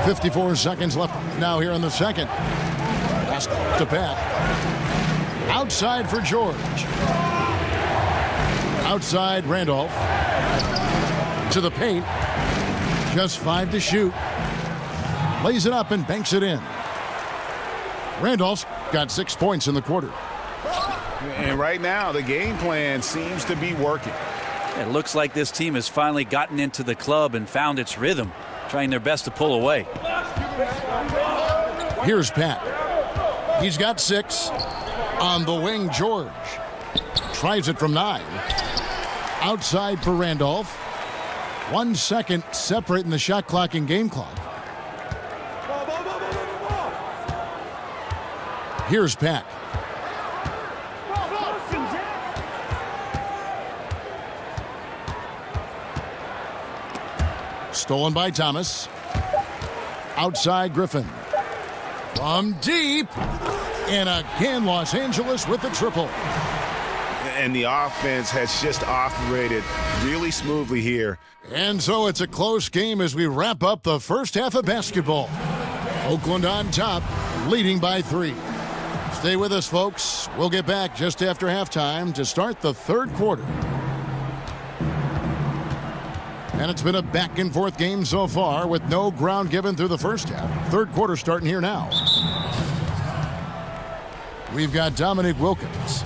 54 seconds left now here in the second. Pass to Pat. Outside for George. Outside Randolph. To the paint. Just 5 to shoot. Lays it up and banks it in. Randolph's got 6 points in the quarter. And right now, the game plan seems to be working. It looks like this team has finally gotten into the club and found its rhythm, trying their best to pull away. Here's Pat. He's got 6. On the wing, George. Tries it from 9. Outside for Randolph. 1 second separating the shot clock and game clock. Here's Pat. Stolen by Thomas. Outside Griffin. From deep. And again, Los Angeles with the triple. And the offense has just operated really smoothly here. And so it's a close game as we wrap up the first half of basketball. Oakland on top, leading by 3. Stay with us, folks. We'll get back just after halftime to start the third quarter. And it's been a back-and-forth game so far with no ground given through the first half. Third quarter starting here now. We've got Dominic Wilkins.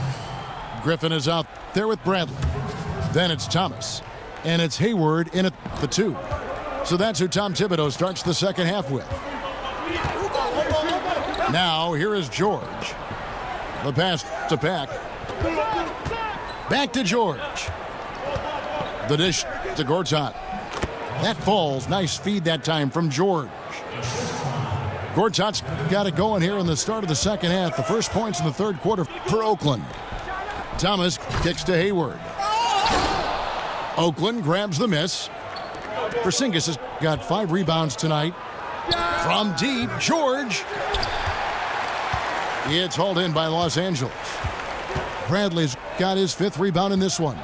Griffin is out there with Bradley. Then it's Thomas. And it's Hayward in at the 2. So that's who Tom Thibodeau starts the second half with. Now, here is George. The pass to Pack. Back to George. The dish to Gortat. That falls. Nice feed that time from George. Gortat's got it going here in the start of the second half. The first points in the third quarter for Oakland. Thomas kicks to Hayward. Oakland grabs the miss. Porzingis has got 5 rebounds tonight. From deep, George. It's hauled in by Los Angeles. Bradley's got his 5th rebound in this one.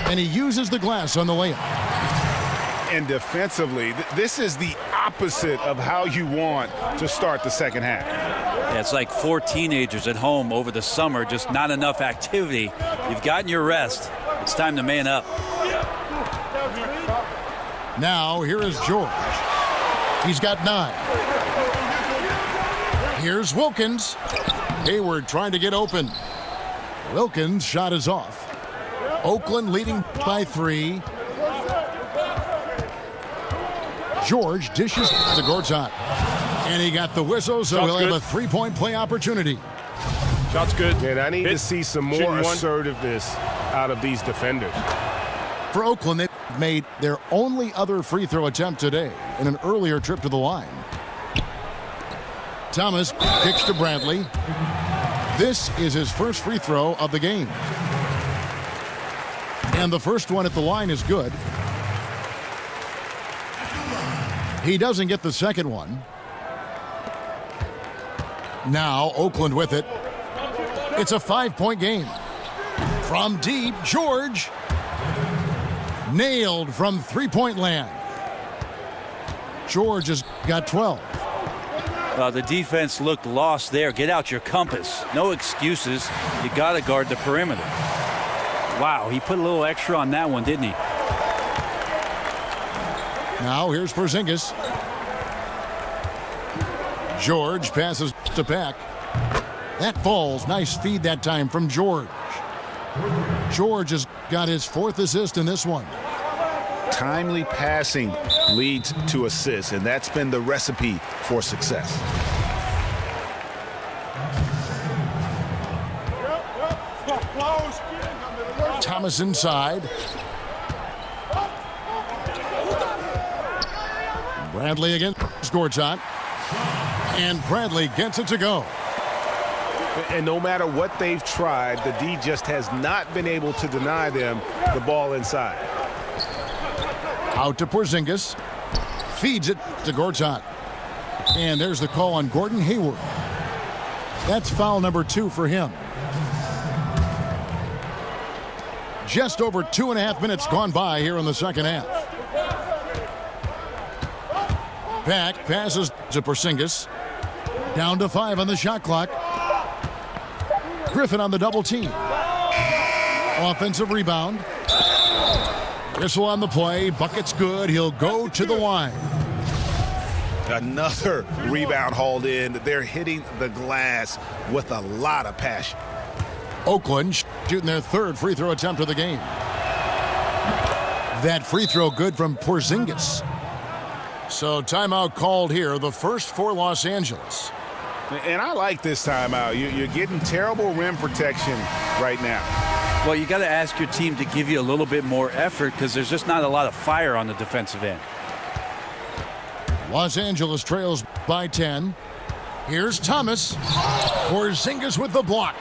And he uses the glass on the layup. And defensively, this is the opposite of how you want to start the second half. Yeah, it's like 4 teenagers at home over the summer, just not enough activity. You've gotten your rest. It's time to man up. Now, here is George. He's got 9. Here's Wilkins. Hayward trying to get open. Wilkins' shot is off. Oakland leading by 3. George dishes to Gortat. And he got the whistle, so he'll have a 3-point play opportunity. Shot's good. And I need to see some more assertiveness out of these defenders. For Oakland, they've made their only other free throw attempt today in an earlier trip to the line. Thomas kicks to Bradley. This is his first free throw of the game. And the first one at the line is good. He doesn't get the second one. Now Oakland with it. It's a 5-point game. From deep, George. Nailed from 3-point land. George has got 12. The defense looked lost there. Get out your compass. No excuses. You got to guard the perimeter. Wow, he put a little extra on that one, didn't he? Now here's Porzingis. George passes to Pack. That falls. Nice feed that time from George. George has got his 4th assist in this one. Timely passing leads to assists, and that's been the recipe for success. Thomas inside. Bradley against Gortat. And Bradley gets it to go. And no matter what they've tried, the D just has not been able to deny them the ball inside. Out to Porzingis. Feeds it to Gortat. And there's the call on Gordon Hayward. That's foul number 2 for him. Just over 2.5 minutes gone by here in the second half. Back passes to Porzingis. Down to 5 on the shot clock. Griffin on the double team. Offensive rebound. Whistle on the play. Bucket's good. He'll go to the line. Another rebound hauled in. They're hitting the glass with a lot of passion. Oakland shooting their 3rd free throw attempt of the game. That free throw good from Porzingis. So timeout called here, the first for Los Angeles. And I like this timeout. You're getting terrible rim protection right now. Well, you got to ask your team to give you a little bit more effort because there's just not a lot of fire on the defensive end. Los Angeles trails by 10. Here's Thomas. Porzingis with the block.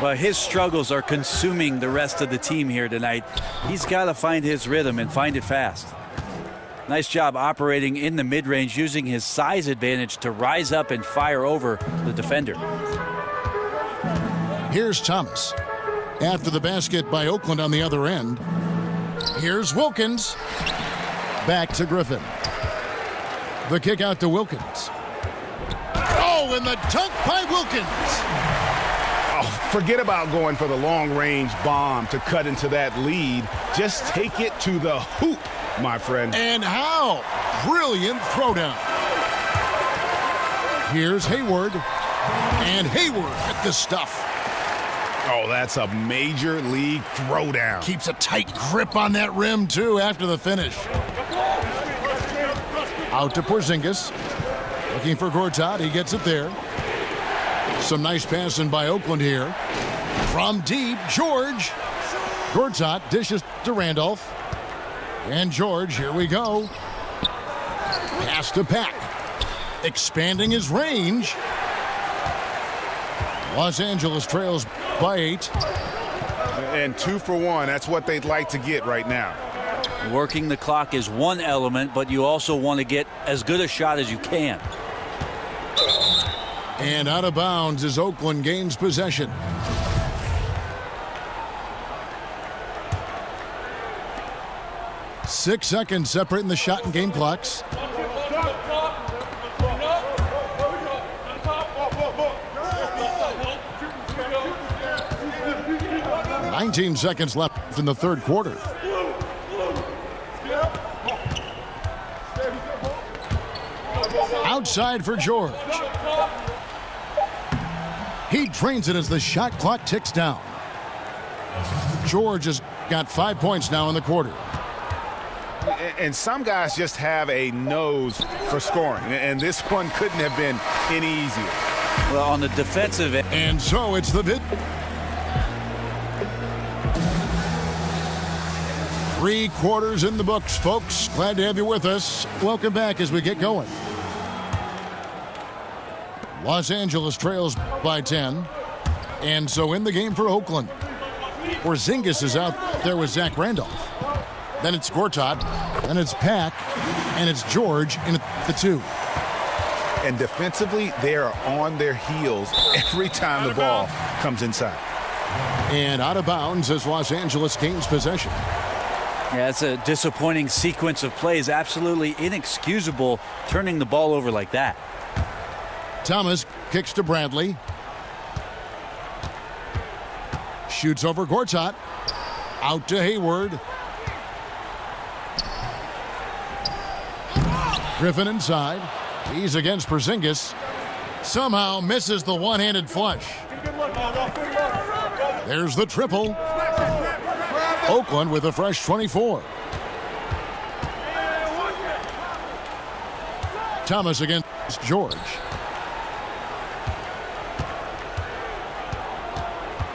Well, his struggles are consuming the rest of the team here tonight. He's got to find his rhythm and find it fast. Nice job operating in the mid-range, using his size advantage to rise up and fire over the defender. Here's Thomas. After the basket by Oakland on the other end. Here's Wilkins. Back to Griffin. The kick out to Wilkins. Oh, and the dunk by Wilkins. Oh, forget about going for the long-range bomb to cut into that lead. Just take it to the hoop, my friend. And how brilliant throwdown. Here's Hayward. And Hayward at the stuff. Oh, that's a major league throwdown. Keeps a tight grip on that rim, too, after the finish. Out to Porzingis. Looking for Gortat. He gets it there. Some nice passing by Oakland here. From deep, George. Gortat dishes to Randolph. And George, here we go. Pass to Pack. Expanding his range. Los Angeles trails by 8. And 2 for 1. That's what they'd like to get right now. Working the clock is one element, but you also want to get as good a shot as you can. And out of bounds as Oakland gains possession. Six seconds separating the shot and game clocks. "19 seconds left in the third quarter. Outside for George. He drains it as the shot clock ticks down. George has got 5 points now in the quarter. And some guys just have a nose for scoring. And this one couldn't have been any easier. Well, on the defensive end. And so it's the 3 quarters in the books, folks. Glad to have you with us. Welcome back as we get going. Los Angeles trails by 10. And so in the game for Oakland. Porzingis is out there with Zach Randolph. Then it's Gortat. Then it's Pack. And it's George in the 2. And defensively, they are on their heels every time the ball comes inside. And out of bounds as Los Angeles gains possession. Yeah, it's a disappointing sequence of plays. Absolutely inexcusable turning the ball over like that. Thomas kicks to Bradley. Shoots over Gortat. Out to Hayward. Griffin inside. He's against Porzingis. Somehow misses the one-handed flush. There's the triple. Oakland with a fresh 24. Thomas against George.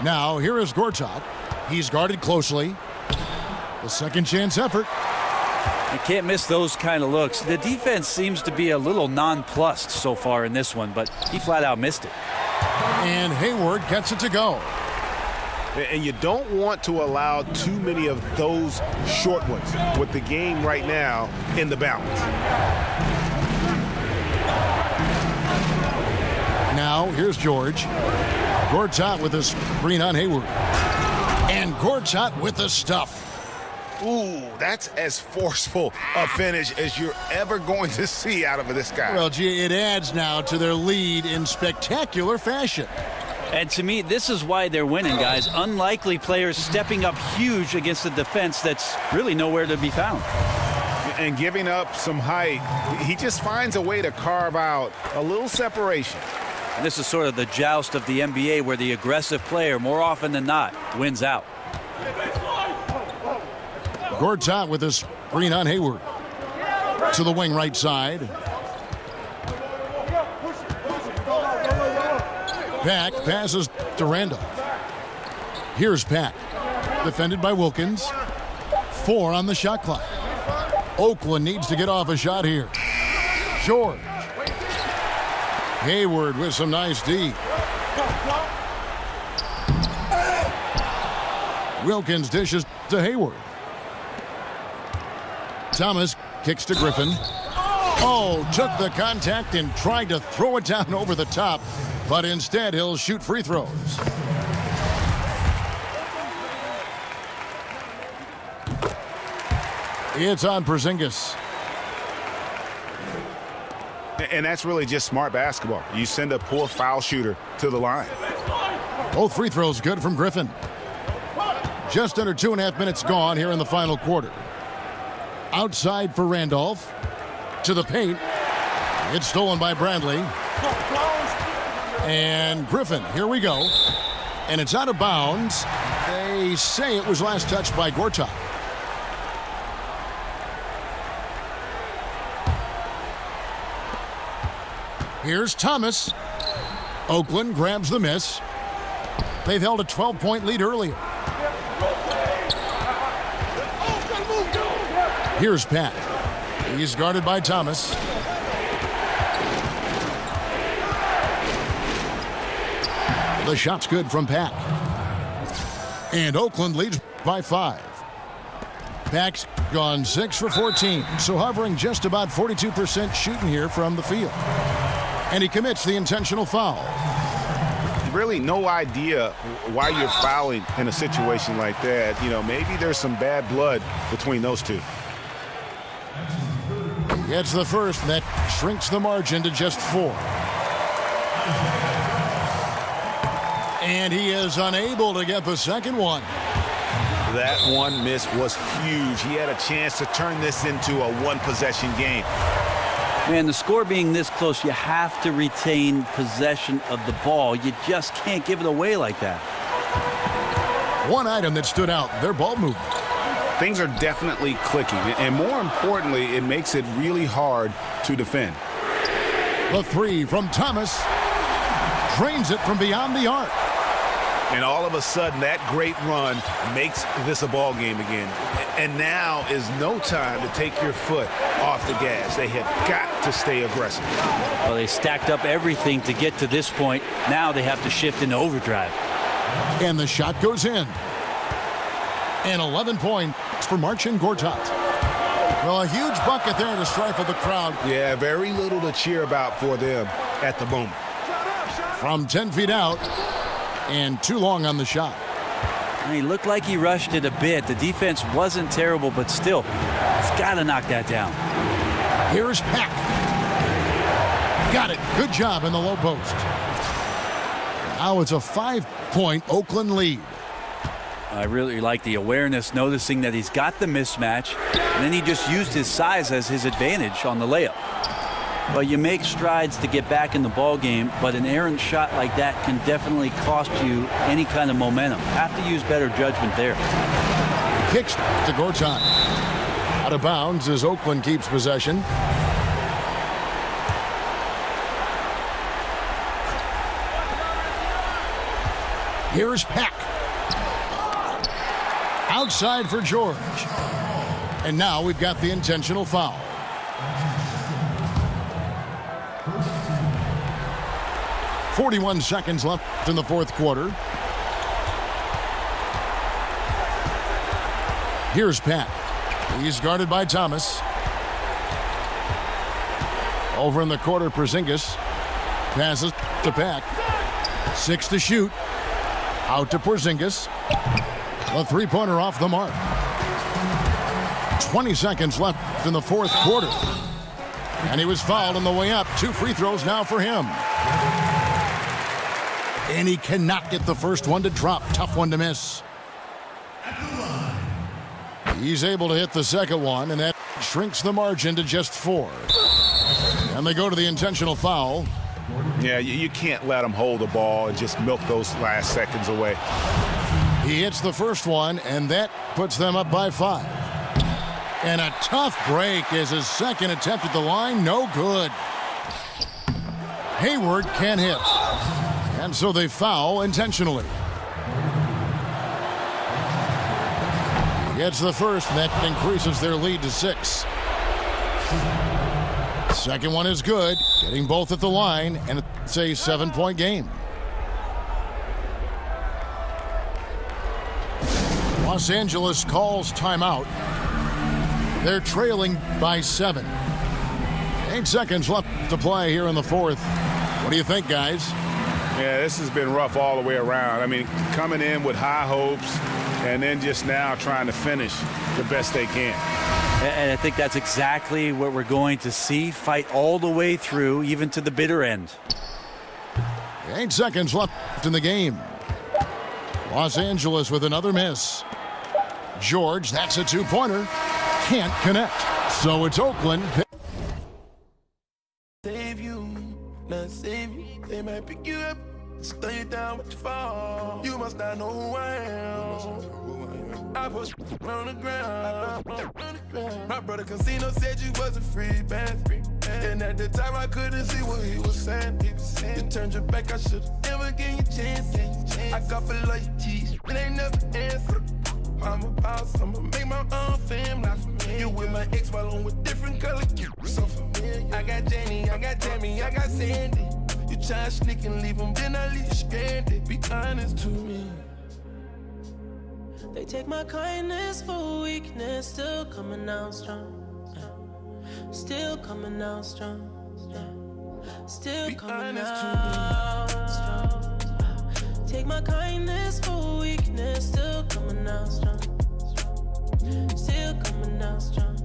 Now here is Gortat. He's guarded closely. The second chance effort. You can't miss those kind of looks. The defense seems to be a little nonplussed so far in this one, but he flat out missed it. And Hayward gets it to go. And you don't want to allow too many of those short ones with the game right now in the balance. Now here's George. Gortat with a screen on Hayward. And Gortat with the stuff. Ooh, that's as forceful a finish as you're ever going to see out of this guy. Well, gee, it adds now to their lead in spectacular fashion. And to me, this is why they're winning, guys. Unlikely players stepping up huge against a defense that's really nowhere to be found. And giving up some height, he just finds a way to carve out a little separation. And this is sort of the joust of the NBA where the aggressive player, more often than not, wins out. Gortat with his screen on Hayward. To the wing right side. Pack passes to Randolph. Here's Pack. Defended by Wilkins. 4 on the shot clock. Oakland needs to get off a shot here. George. Hayward with some nice D. Wilkins dishes to Hayward. Thomas kicks to Griffin. Oh, took the contact and tried to throw it down over the top, but instead he'll shoot free throws. It's on Porzingis. And that's really just smart basketball. You send a poor foul shooter to the line. Both free throws good from Griffin. Just under 2.5 minutes gone here in the final quarter. Outside for Randolph. To the paint. It's stolen by Bradley. And Griffin, here we go. And it's out of bounds. They say it was last touched by Gortat. Here's Thomas. Oakland grabs the miss. They've held a 12-point lead earlier. Here's Pat. He's guarded by Thomas. The shot's good from Pat. And Oakland leads by 5. Pack's gone 6 for 14, so hovering just about 42% shooting here from the field. And he commits the intentional foul. Really no idea why you're fouling in a situation like that. You know, maybe there's some bad blood between those two. Gets the first, that shrinks the margin to just 4. And he is unable to get the second one. That one miss was huge. He had a chance to turn this into a one-possession game. Man, the score being this close, you have to retain possession of the ball. You just can't give it away like that. One item that stood out, their ball movement. Things are definitely clicking, and more importantly, it makes it really hard to defend. The 3 from Thomas. Drains it from beyond the arc. And all of a sudden, that great run makes this a ball game again. And now is no time to take your foot off the gas. They have got to stay aggressive. Well, they stacked up everything to get to this point. Now they have to shift into overdrive. And the shot goes in. And 11 points for Marcin Gortat. Well, a huge bucket there to stifle the crowd. Yeah, very little to cheer about for them at the moment. From 10 feet out. And too long on the shot. He looked like he rushed it a bit. The defense wasn't terrible, but still, he's got to knock that down. Here's Pack. Got it. Good job in the low post. Now it's a 5-point Oakland lead. I really like the awareness, noticing that he's got the mismatch, and then he just used his size as his advantage on the layup. Well, you make strides to get back in the ball game, but an errant shot like that can definitely cost you any kind of momentum. Have to use better judgment there. Kicks to Gortat. Out of bounds as Oakland keeps possession. Here's Pack. Outside for George. And now we've got the intentional foul. .41 seconds left in the fourth quarter. Here's Pat. He's guarded by Thomas. Over in the quarter, Porzingis passes to Pack. 6 to shoot. Out to Porzingis. A three-pointer off the mark. 20 seconds left in the fourth quarter. And he was fouled on the way up. 2 free throws now for him. And he cannot get the first one to drop. Tough one to miss. He's able to hit the second one, and that shrinks the margin to just 4. And they go to the intentional foul. Yeah, you can't let him hold the ball and just milk those last seconds away. He hits the first one, and that puts them up by 5. And a tough break is his second attempt at the line. No good. Hayward can't hit. And so they foul intentionally. Gets the first, and that increases their lead to 6. Second one is good, getting both at the line, and it's a 7-point game. Los Angeles calls timeout. They're trailing by 7. 8 seconds left to play here in the fourth. What do you think, guys? Yeah, this has been rough all the way around. I mean, coming in with high hopes and then just now trying to finish the best they can. And I think that's exactly what we're going to see. Fight all the way through, even to the bitter end. 8 seconds left in the game. Los Angeles with another miss. George, that's a 2-pointer. Can't connect. So it's Oakland. Save you, not save you. They might pick you up, stay down with your fall. You must not know who I am. I put on the ground. My brother Casino said you wasn't free, man. And at the time I couldn't see what he was saying. You turned your back, I should've never gave you a chance. I got for loyalties, it ain't never answered. I'm a boss, I'ma make my own family. You with my ex while I'm with different color. So familiar. I got Jenny, I got Tammy, I got Sandy. You try to sneak and leave them, then I leave you stranded. Be honest to me. They take my kindness for weakness, still coming out strong. Still coming out strong. Still Be coming honest out strong. Take my kindness for weakness, still coming out strong. Still coming out strong.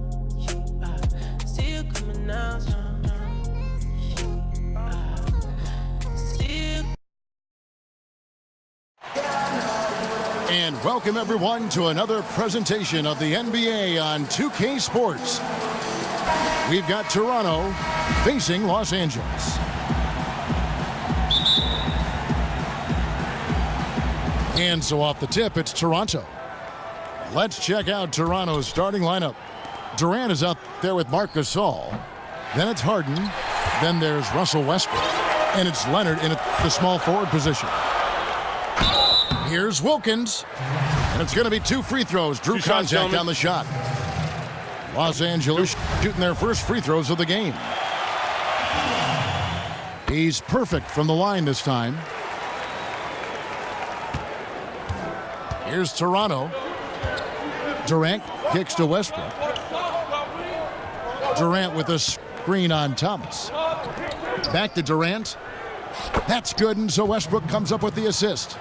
Still coming out strong. Still. And welcome everyone to another presentation of the NBA on 2K Sports. We've got Toronto facing Los Angeles. And so off the tip, it's Toronto. Let's check out Toronto's starting lineup. Durant is out there with Marc Gasol. Then it's Harden. Then there's Russell Westbrook. And it's Leonard in the small forward position. Here's Wilkins. And it's going to be 2 free throws. Drew contact on the shot. Los Angeles shooting their first free throws of the game. He's perfect from the line this time. Here's Toronto. Durant kicks to Westbrook. Durant with a screen on Thomas. Back to Durant. That's good, and so Westbrook comes up with the assist.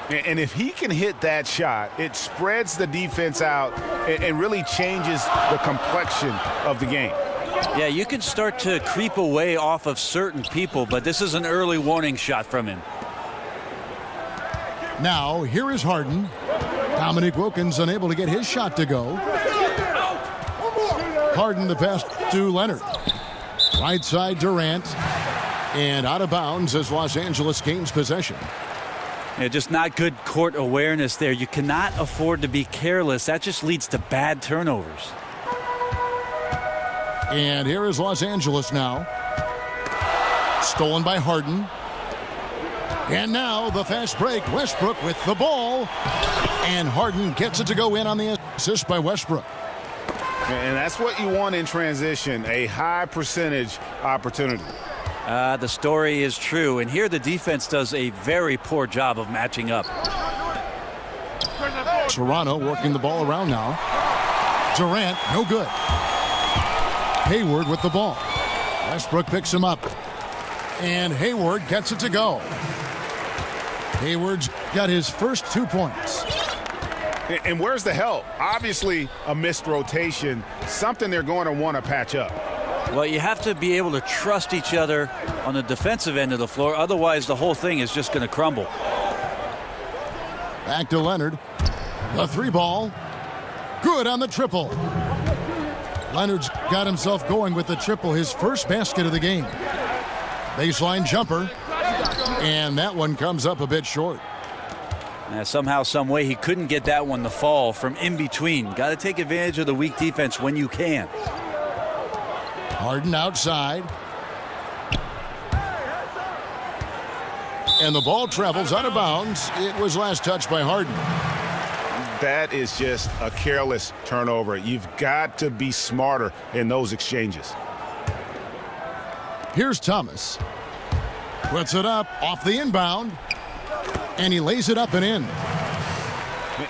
And if he can hit that shot, it spreads the defense out and really changes the complexion of the game. Yeah, you can start to creep away off of certain people, but this is an early warning shot from him. Now, here is Harden. Dominique Wilkins unable to get his shot to go. Harden the pass to Leonard. Right side Durant. And out of bounds as Los Angeles gains possession. Yeah, just not good court awareness there. You cannot afford to be careless. That just leads to bad turnovers. And here is Los Angeles now. Stolen by Harden. And now the fast break. Westbrook with the ball. And Harden gets it to go in on the assist by Westbrook. And that's what you want in transition, a high percentage opportunity. The story is true, and here the defense does a very poor job of matching up. Toronto working the ball around now. Durant, no good. Hayward with the ball. Westbrook picks him up. And Hayward gets it to go. Hayward's got his first 2 points. And where's the help? Obviously, a missed rotation, something they're going to want to patch up. Well, you have to be able to trust each other on the defensive end of the floor. Otherwise, the whole thing is just going to crumble. Back to Leonard. The three ball. Good on the triple. Leonard's got himself going with the triple, his first basket of the game. Baseline jumper. And that one comes up a bit short. Somehow, some way, he couldn't get that one to fall from in between. Got to take advantage of the weak defense when you can. Harden outside. And the ball travels out of bounds. It was last touched by Harden. That is just a careless turnover. You've got to be smarter in those exchanges. Here's Thomas. Puts it up off the inbound. And he lays it up and in.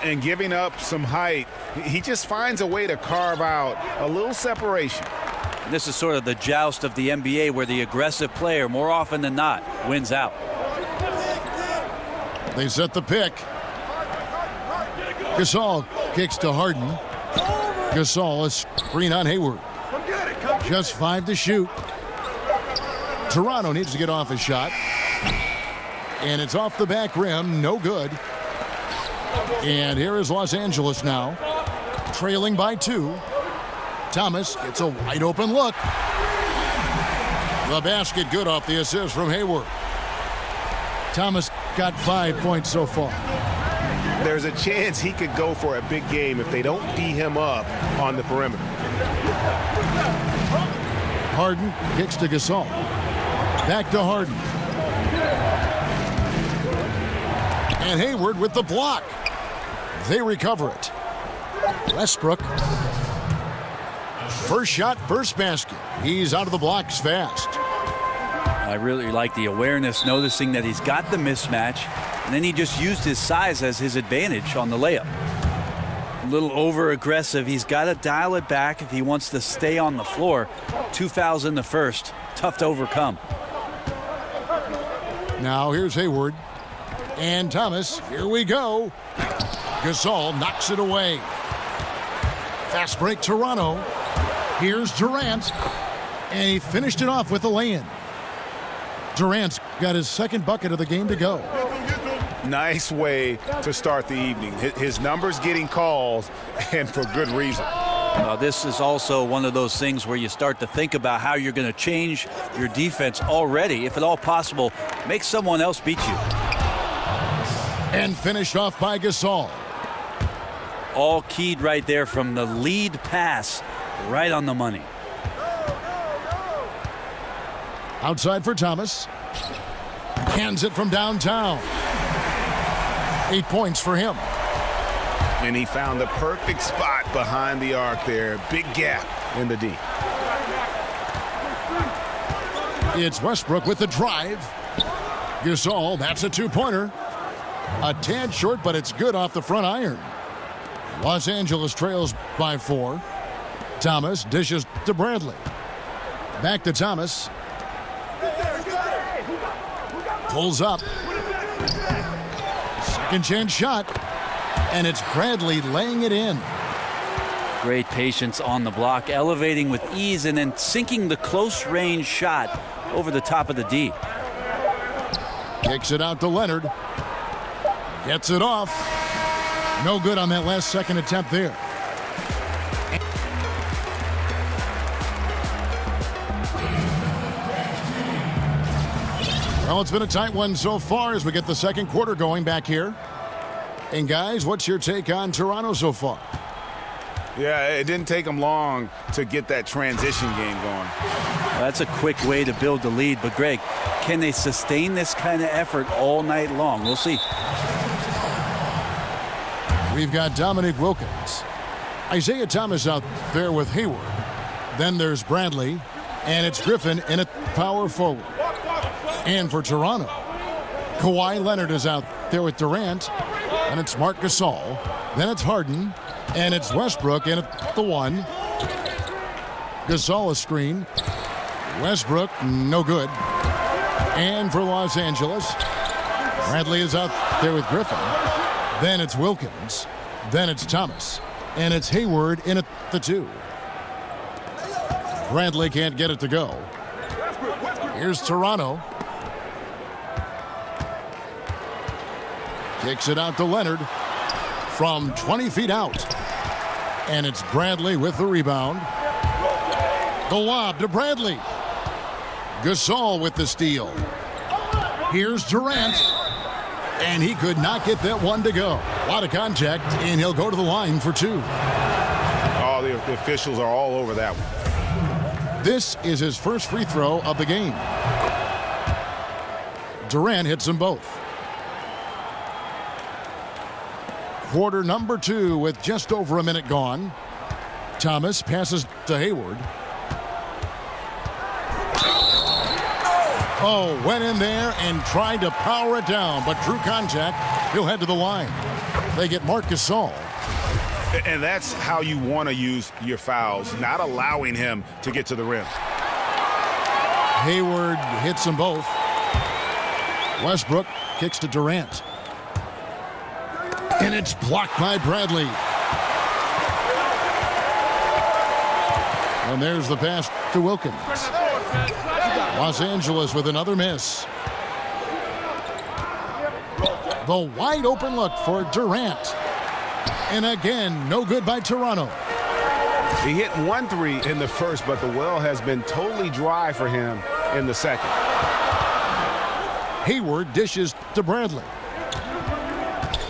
And giving up some height, he just finds a way to carve out a little separation. This is sort of the joust of the NBA where the aggressive player, more often than not, wins out. They set the pick. Gasol kicks to Harden. Gasol, a screen on Hayward. Just 5 to shoot. Toronto needs to get off a shot. And it's off the back rim, no good. And here is Los Angeles now, trailing by 2. Thomas gets a wide open look. The basket good off the assist from Hayward. Thomas got 5 points so far. There's a chance he could go for a big game if they don't D him up on the perimeter. Harden kicks to Gasol. Back to Harden. And Hayward with the block. They recover it. Westbrook. First shot, first basket. He's out of the blocks fast. I really like the awareness, noticing that he's got the mismatch, and then he just used his size as his advantage on the layup. A little over-aggressive. He's got to dial it back if he wants to stay on the floor. 2 fouls in the first. Tough to overcome. Now here's Hayward. And Thomas, here we go. Gasol knocks it away. Fast break Toronto. Here's Durant. And he finished it off with a lay-in. Durant's got his second bucket of the game to go. Nice way to start the evening. His numbers getting calls, and for good reason. This is also one of those things where you start to think about how you're going to change your defense already. If at all possible, make someone else beat you. And finished off by Gasol. All keyed right there from the lead pass, right on the money. Outside for Thomas. Hands it from downtown. 8 points for him. And he found the perfect spot behind the arc there. Big gap in the D. It's Westbrook with the drive. Gasol, that's a two-pointer. A tad short, but it's good off the front iron. Los Angeles trails by 4. Thomas dishes to Bradley. Back to Thomas. Pulls up. Second chance shot. And it's Bradley laying it in. Great patience on the block, elevating with ease and then sinking the close range shot over the top of the D. Kicks it out to Leonard. Gets it off. No good on that last second attempt there. Well, it's been a tight one so far as we get the second quarter going back here. And guys, what's your take on Toronto so far? Yeah, it didn't take them long to get that transition game going. Well, that's a quick way to build the lead. But, Greg, can they sustain this kind of effort all night long? We'll see. We've got Dominique Wilkins. Isaiah Thomas out there with Hayward. Then there's Bradley. And it's Griffin in a power forward. And for Toronto, Kawhi Leonard is out there with Durant. And it's Marc Gasol. Then it's Harden. And it's Westbrook in at the 1. Gasol a screen. Westbrook, no good. And for Los Angeles, Bradley is out there with Griffin. Then it's Wilkins. Then it's Thomas. And it's Hayward in at the 2. Bradley can't get it to go. Here's Toronto. Kicks it out to Leonard from 20 feet out. And it's Bradley with the rebound. The lob to Bradley. Gasol with the steal. Here's Durant. And he could not get that one to go. A lot of contact, and he'll go to the line for 2. Oh, the officials are all over that one. This is his first free throw of the game. Durant hits them both. Quarter number 2 with just over a minute gone. Thomas passes to Hayward. Oh, went in there and tried to power it down, but drew contact. He'll head to the line. They get Marc Gasol. And that's how you want to use your fouls, not allowing him to get to the rim. Hayward hits them both. Westbrook kicks to Durant. And it's blocked by Bradley. And there's the pass to Wilkins. Los Angeles with another miss. The wide open look for Durant. And again, no good by Toronto. He hit 1 3 in the first, but the well has been totally dry for him in the second. Hayward dishes to Bradley.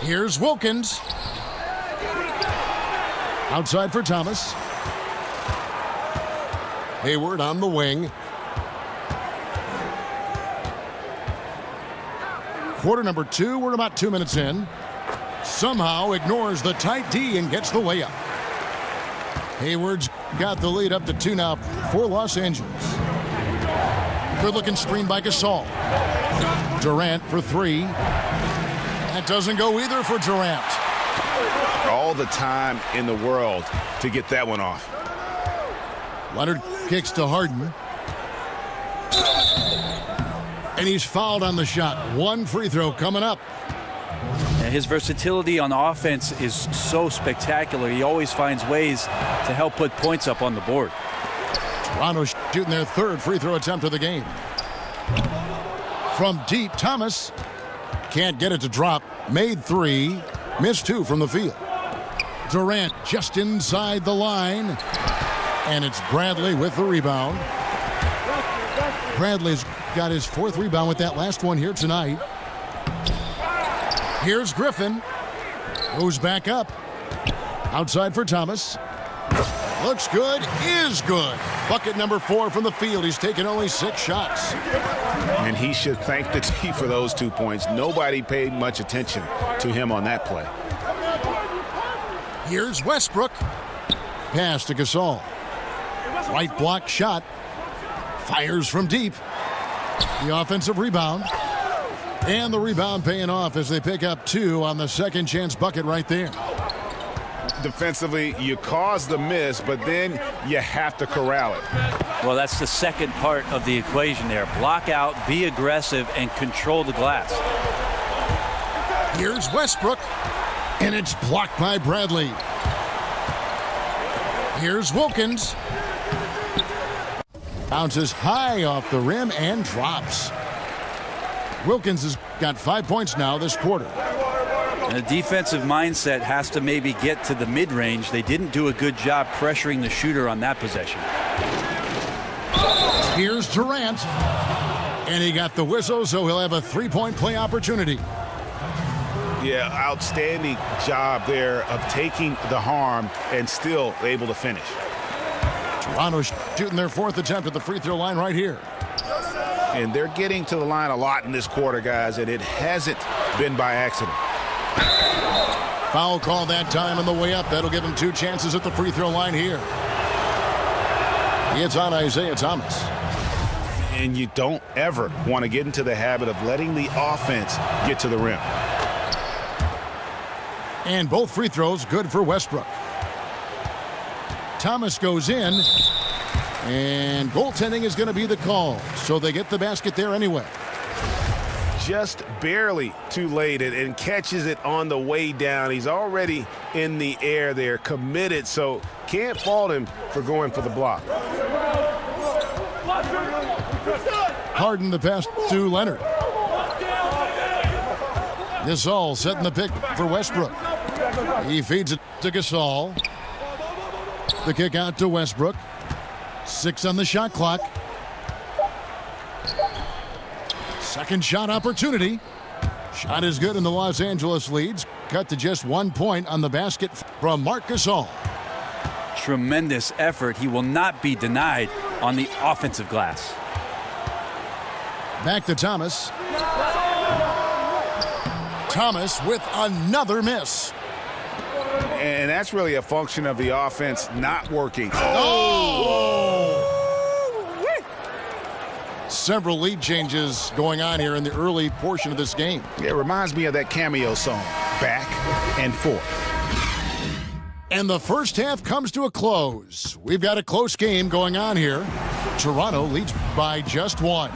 Here's Wilkins. Outside for Thomas. Hayward on the wing. Quarter number 2, we're about 2 minutes in. Somehow ignores the tight D and gets the layup. Hayward's got the lead up to 2 now for Los Angeles. Good looking screen by Gasol. Durant for 3. That doesn't go either for Durant. All the time in the world to get that one off. Leonard kicks to Harden. And he's fouled on the shot. 1 free throw coming up. And his versatility on offense is so spectacular. He always finds ways to help put points up on the board. Toronto shooting their 3rd free throw attempt of the game. From deep, Thomas can't get it to drop. Made 3, missed 2 from the field. Durant just inside the line. And it's Bradley with the rebound. Bradley's got his 4th rebound with that last one here tonight. Here's Griffin. Goes back up. Outside for Thomas. Looks good, is good. Bucket number 4 from the field. He's taken only 6 shots. And he should thank the team for those 2 points. Nobody paid much attention to him on that play. Here's Westbrook. Pass to Gasol. Right block shot. Fires from deep. The offensive rebound. And the rebound paying off as they pick up 2 on the second chance bucket right there. Defensively, you cause the miss, but then you have to corral it. Well, that's the second part of the equation there. Block out, be aggressive, and control the glass. Here's Westbrook. And it's blocked by Bradley. Here's Wilkins. Bounces high off the rim and drops. Wilkins has got 5 points now this quarter. And the defensive mindset has to maybe get to the mid-range. They didn't do a good job pressuring the shooter on that possession. Here's Durant. And he got the whistle, so he'll have a 3-point play opportunity. Yeah, outstanding job there of taking the harm and still able to finish. Toronto shooting their 4th attempt at the free throw line right here. And they're getting to the line a lot in this quarter, guys, and it hasn't been by accident. Foul call that time on the way up. That'll give him 2 chances at the free throw line here. It's on Isaiah Thomas. And you don't ever want to get into the habit of letting the offense get to the rim. And both free throws good for Westbrook. Thomas goes in. And goaltending is going to be the call. So they get the basket there anyway. Just barely too late and catches it on the way down. He's already in the air there, committed, so can't fault him for going for the block. Harden the pass to Leonard. Gasol setting the pick for Westbrook. He feeds it to Gasol. The kick out to Westbrook. 6 on the shot clock. Second shot opportunity. Shot is good and the Los Angeles leads. Cut to just 1 point on the basket from Marc Gasol. Tremendous effort. He will not be denied on the offensive glass. Back to Thomas. Thomas with another miss. And that's really a function of the offense not working. Several lead changes going on here in the early portion of this game. It reminds me of that cameo song, Back and Forth. And the first half comes to a close. We've got a close game going on here. Toronto leads by just 1.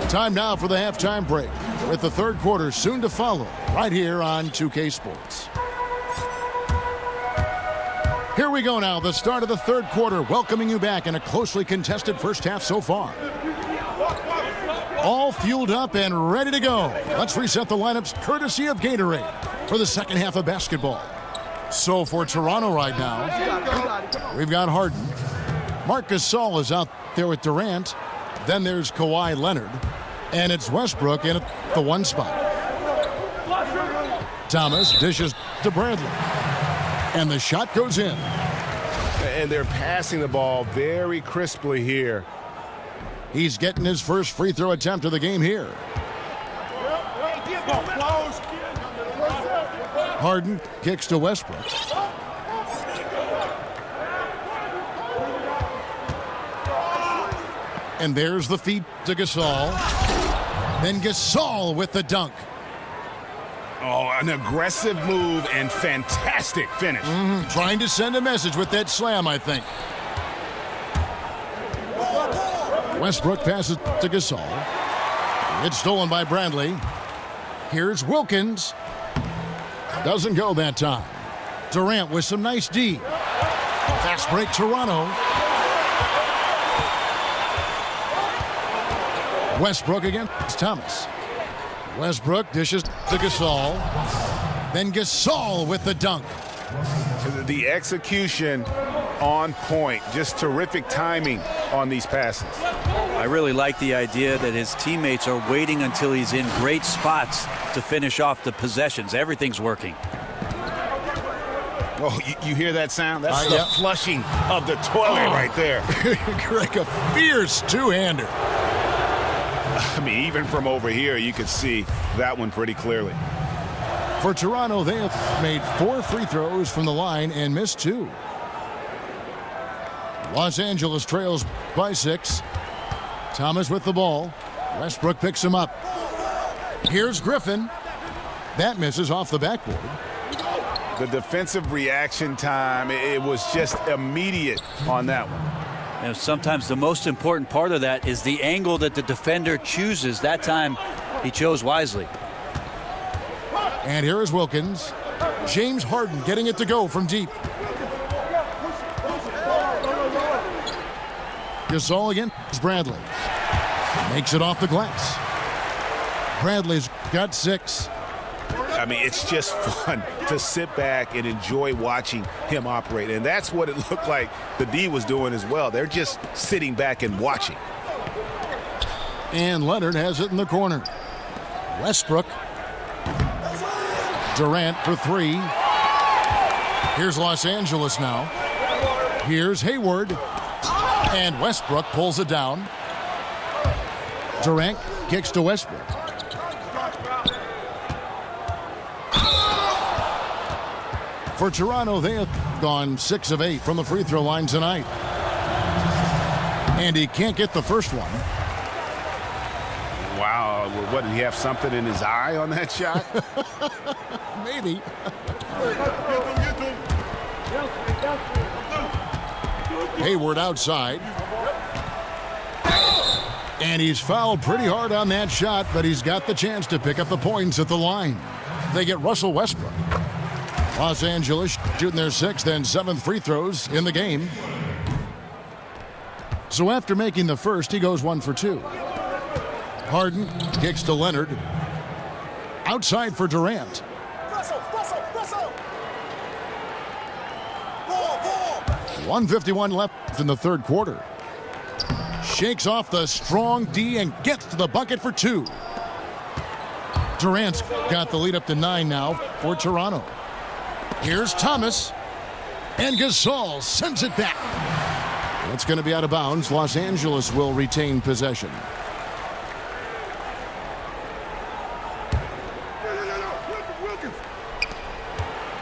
Time now for the halftime break, with the third quarter soon to follow, right here on 2K Sports. Here we go now, the start of the third quarter, welcoming you back in a closely contested first half so far. All fueled up and ready to go. Let's reset the lineups courtesy of Gatorade for the second half of basketball. So for Toronto right now, we've got Harden. Marc Gasol is out there with Durant. Then there's Kawhi Leonard. And it's Westbrook in at the 1 spot. Thomas dishes to Bradley. And the shot goes in. And they're passing the ball very crisply here. He's getting his first free throw attempt of the game here. Harden kicks to Westbrook. And there's the feed to Gasol. Then Gasol with the dunk. Oh, an aggressive move and fantastic finish. Trying to send a message with that slam, I think. Westbrook passes to Gasol. It's stolen by Bradley. Here's Wilkins. Doesn't go that time. Durant with some nice D. Fast break Toronto. Westbrook against Thomas. Westbrook dishes to Gasol. Then Gasol with the dunk. The execution on point. Just terrific timing on these passes. I really like the idea that his teammates are waiting until he's in great spots to finish off the possessions. Everything's working. Oh, you hear that sound? That's the flushing of the toilet right there. Greg, a fierce two-hander. I mean, even from over here, you could see that one pretty clearly. For Toronto, they have made 4 free throws from the line and missed 2. Los Angeles trails by 6. Thomas with the ball. Westbrook picks him up. Here's Griffin. That misses off the backboard. The defensive reaction time, it was just immediate on that one. And sometimes the most important part of that is the angle that the defender chooses. That time, he chose wisely. And here is Wilkins. James Harden getting it to go from deep. Gasol against Bradley. Makes it off the glass. Bradley's got 6. I mean, it's just fun to sit back and enjoy watching him operate. And that's what it looked like the D was doing as well. They're just sitting back and watching. And Leonard has it in the corner. Westbrook. Durant for 3. Here's Los Angeles now. Here's Hayward. And Westbrook pulls it down. Durant kicks to Westbrook. For Toronto, they have gone 6 of 8 from the free throw line tonight. And he can't get the first one. Wow, what, did he have something in his eye on that shot? Maybe. Hayward outside. And he's fouled pretty hard on that shot, but he's got the chance to pick up the points at the line. They get Russell Westbrook. Los Angeles shooting their 6th and 7th free throws in the game. So after making the first, he goes 1 for 2. Harden kicks to Leonard. Outside for Durant. 1:51 left in the third quarter. Shakes off the strong D and gets to the bucket for 2. Durant's got the lead up to 9 now for Toronto. Here's Thomas. And Gasol sends it back. It's going to be out of bounds. Los Angeles will retain possession.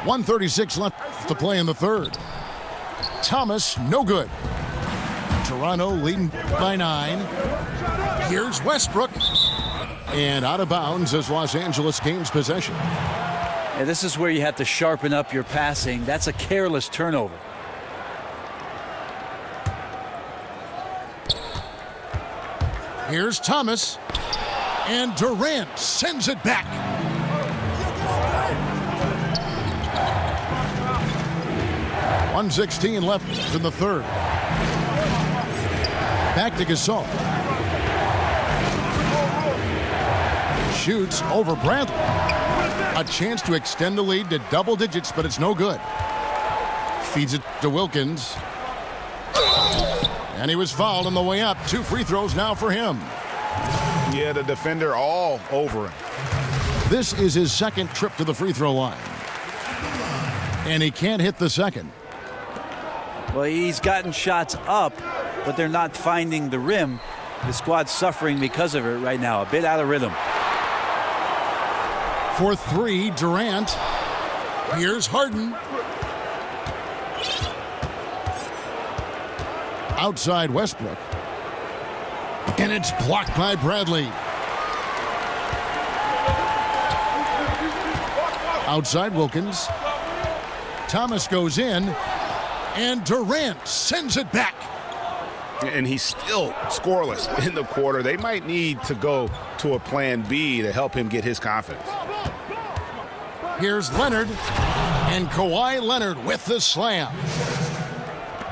.136 left to play in the third. Thomas, no good. Toronto leading by 9. Here's Westbrook. And out of bounds as Los Angeles gains possession. Yeah, this is where you have to sharpen up your passing. That's a careless turnover. Here's Thomas. And Durant sends it back. .116 left in the third. Back to Gasol. Shoots over Bradley. A chance to extend the lead to double digits, but it's no good. Feeds it to Wilkins. And he was fouled on the way up. 2 free throws now for him. Yeah, the defender all over him. This is his second trip to the free throw line. And he can't hit the second. Well, he's gotten shots up, but they're not finding the rim. The squad's suffering because of it right now. A bit out of rhythm. For 3, Durant. Here's Harden. Outside Westbrook. And it's blocked by Bradley. Outside Wilkins. Thomas goes in. And Durant sends it back. And he's still scoreless in the quarter. They might need to go to a plan B to help him get his confidence. Here's Leonard. And Kawhi Leonard with the slam.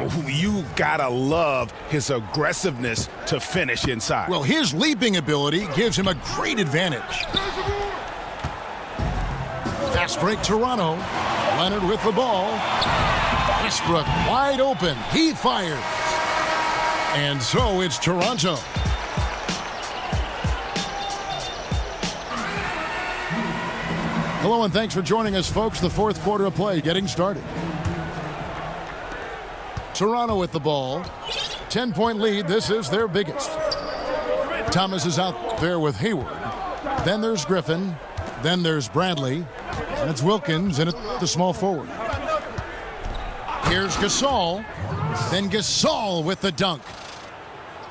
Ooh, you gotta love his aggressiveness to finish inside. Well, his leaping ability gives him a great advantage. Fast break Toronto. Leonard with the ball. Westbrook wide open. He fires. And so it's Toronto. Hello and thanks for joining us, folks. The fourth quarter of play getting started. Toronto with the ball. 10-point lead. This is their biggest. Thomas is out there with Hayward. Then there's Griffin. Then there's Bradley. And it's Wilkins in at the small forward. Here's Gasol. Then Gasol with the dunk.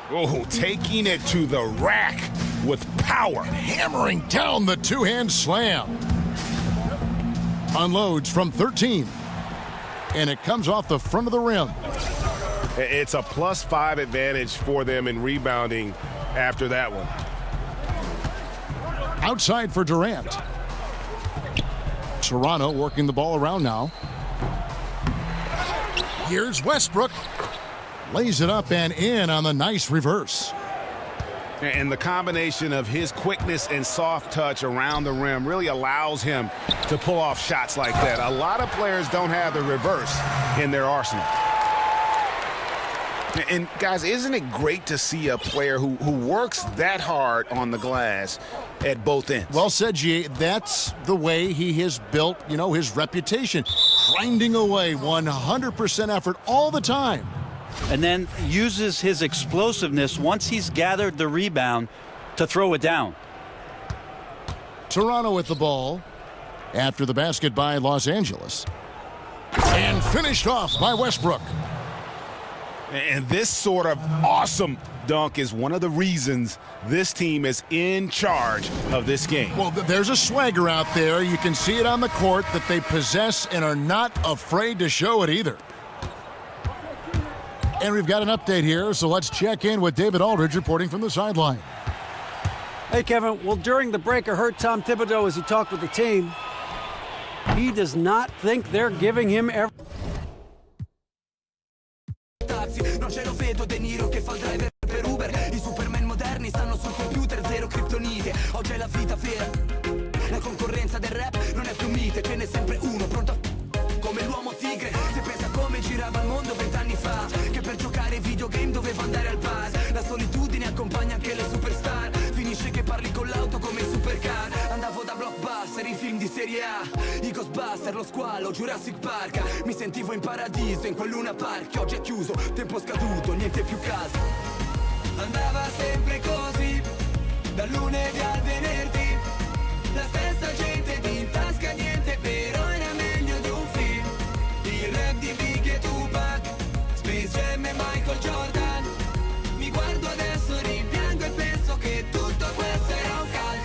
Oh, taking it to the rack with power. Hammering down the two-hand slam. Unloads from 13. And it comes off the front of the rim. It's a +5 advantage for them in rebounding after that one. Outside for Durant. Toronto working the ball around now. Here's Westbrook. Lays it up and in on the nice reverse. And the combination of his quickness and soft touch around the rim really allows him to pull off shots like that. A lot of players don't have the reverse in their arsenal. And guys, isn't it great to see a player who works that hard on the glass at both ends? Well said, G. That's the way he has built, his reputation. Grinding away 100% effort all the time. And then uses his explosiveness once he's gathered the rebound to throw it down. Toronto with the ball after the basket by Los Angeles. And finished off by Westbrook. And this sort of awesome dunk is one of the reasons this team is in charge of this game. Well, there's a swagger out there. You can see it on the court that they possess and are not afraid to show it either. And we've got an update here, so let's check in with David Aldridge reporting from the sideline. Hey, Kevin. Well, during the break, I heard Tom Thibodeau as he talked with the team. He does not think they're giving him every. Non ce lo vedo De Niro che fa il driver per Uber. I Superman moderni stanno sul computer, zero criptonite. Oggi è la vita vera. La concorrenza del rap non è più mite, ce n'è sempre uno pronto come l'uomo tigre. Se pensa come girava il mondo 20 anni fa, che per giocare ai videogame doveva andare al bar. La solitudine accompagna anche le superstar. Finisce che parli con l'auto come i supercar. Andavo da blockbuster in film di serie A, i Ghostbuster, lo squalo, Jurassic Park. Mi sentivo in paradiso in quel Luna Park che oggi è chiuso, tempo scaduto, niente più caso. Andava sempre così, dal lunedì al venerdì, la stessa gente di in tasca niente, però era meglio di un film. Il rap di Big e Tupac, Space Jam e Michael Jordan. Mi guardo adesso, rimpiango e penso che tutto questo era un cult.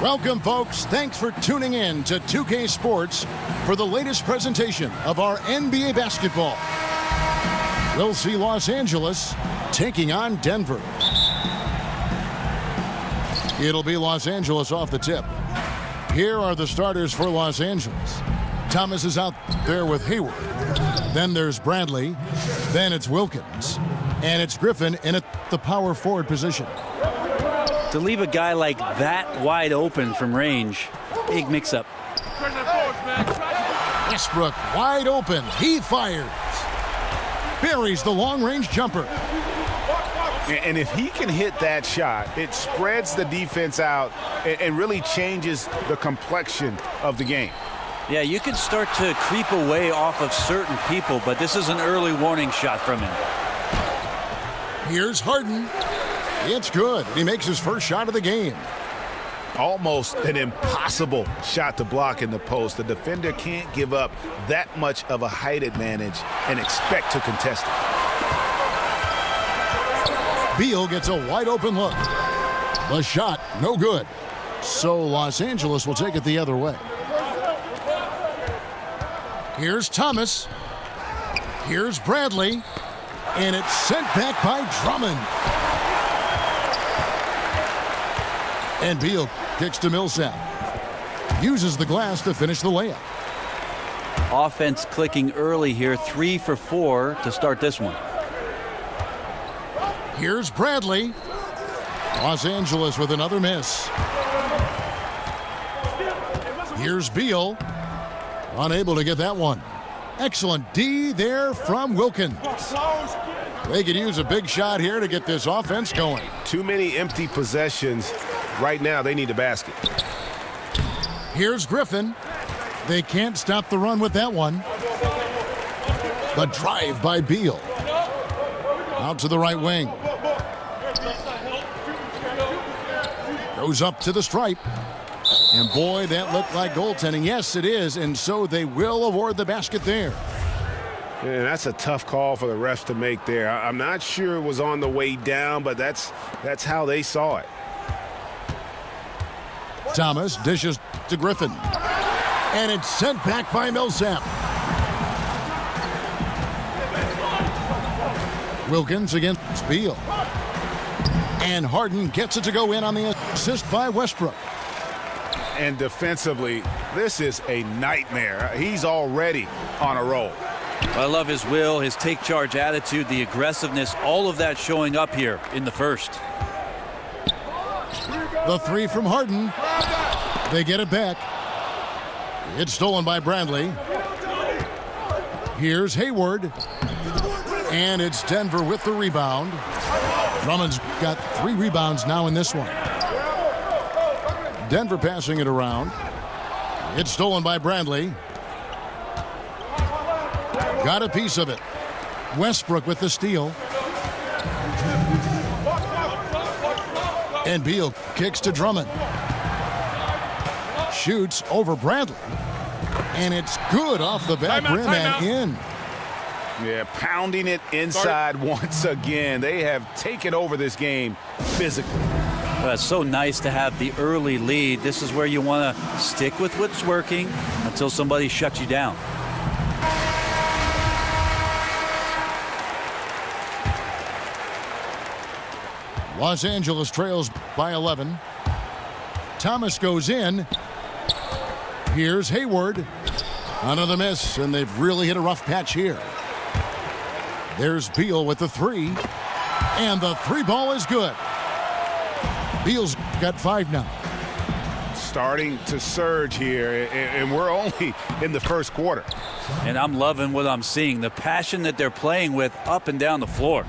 Welcome, folks. Thanks for tuning in to 2K Sports for the latest presentation of our NBA basketball. We'll see Los Angeles taking on Denver. It'll be Los Angeles off the tip. Here are the starters for Los Angeles. Thomas is out there with Hayward. Then there's Bradley. Then it's Wilkins. And it's Griffin in at the power forward position. To leave a guy like that wide open from range, big mix-up. Westbrook wide open. He fires. Buries the long-range jumper. And if he can hit that shot, it spreads the defense out and really changes the complexion of the game. Yeah, you can start to creep away off of certain people, but this is an early warning shot from him. Here's Harden. It's good. He makes his first shot of the game. Almost an impossible shot to block in the post. The defender can't give up that much of a height advantage and expect to contest it. Beal gets a wide open look. The shot, no good. So Los Angeles will take it the other way. Here's Thomas. Here's Bradley. And it's sent back by Drummond. And Beal kicks to Millsap. Uses the glass to finish the layup. Offense clicking early here, 3 for 4 to start this one. Here's Bradley. Los Angeles with another miss. Here's Beal. Unable to get that one. Excellent D there from Wilkins. They could use a big shot here to get this offense going. Too many empty possessions. Right now, they need a basket. Here's Griffin. They can't stop the run with that one. The drive by Beal. Out to the right wing. Goes up to the stripe. And boy, that looked like goaltending. Yes, it is. And so they will award the basket there. And that's a tough call for the refs to make there. I'm not sure it was on the way down, but that's how they saw it. Thomas dishes to Griffin. And it's sent back by Millsap. Wilkins against Beal. And Harden gets it to go in on the assist by Westbrook. And defensively, this is a nightmare. He's already on a roll. I love his will, his take charge attitude, the aggressiveness, all of that showing up here in the first. The three from Harden. They get it back. It's stolen by Bradley. Here's Hayward. And it's Denver with the rebound. Drummond's got 3 rebounds now in this one. Denver passing it around. It's stolen by Bradley. Got a piece of it. Westbrook with the steal. And Beal kicks to Drummond. Shoots over Bradley. And it's good off the back rim and in. Yeah, pounding it inside once again. They have taken over this game physically. Well, it's so nice to have the early lead. This is where you want to stick with what's working until somebody shuts you down. Los Angeles trails by 11. Thomas goes in. Here's Hayward. Another miss, and they've really hit a rough patch here. There's Beal with the 3. And the 3 ball is good. Beal's got 5 now. Starting to surge here, and we're only in the first quarter. And I'm loving what I'm seeing. The passion that they're playing with up and down the floor.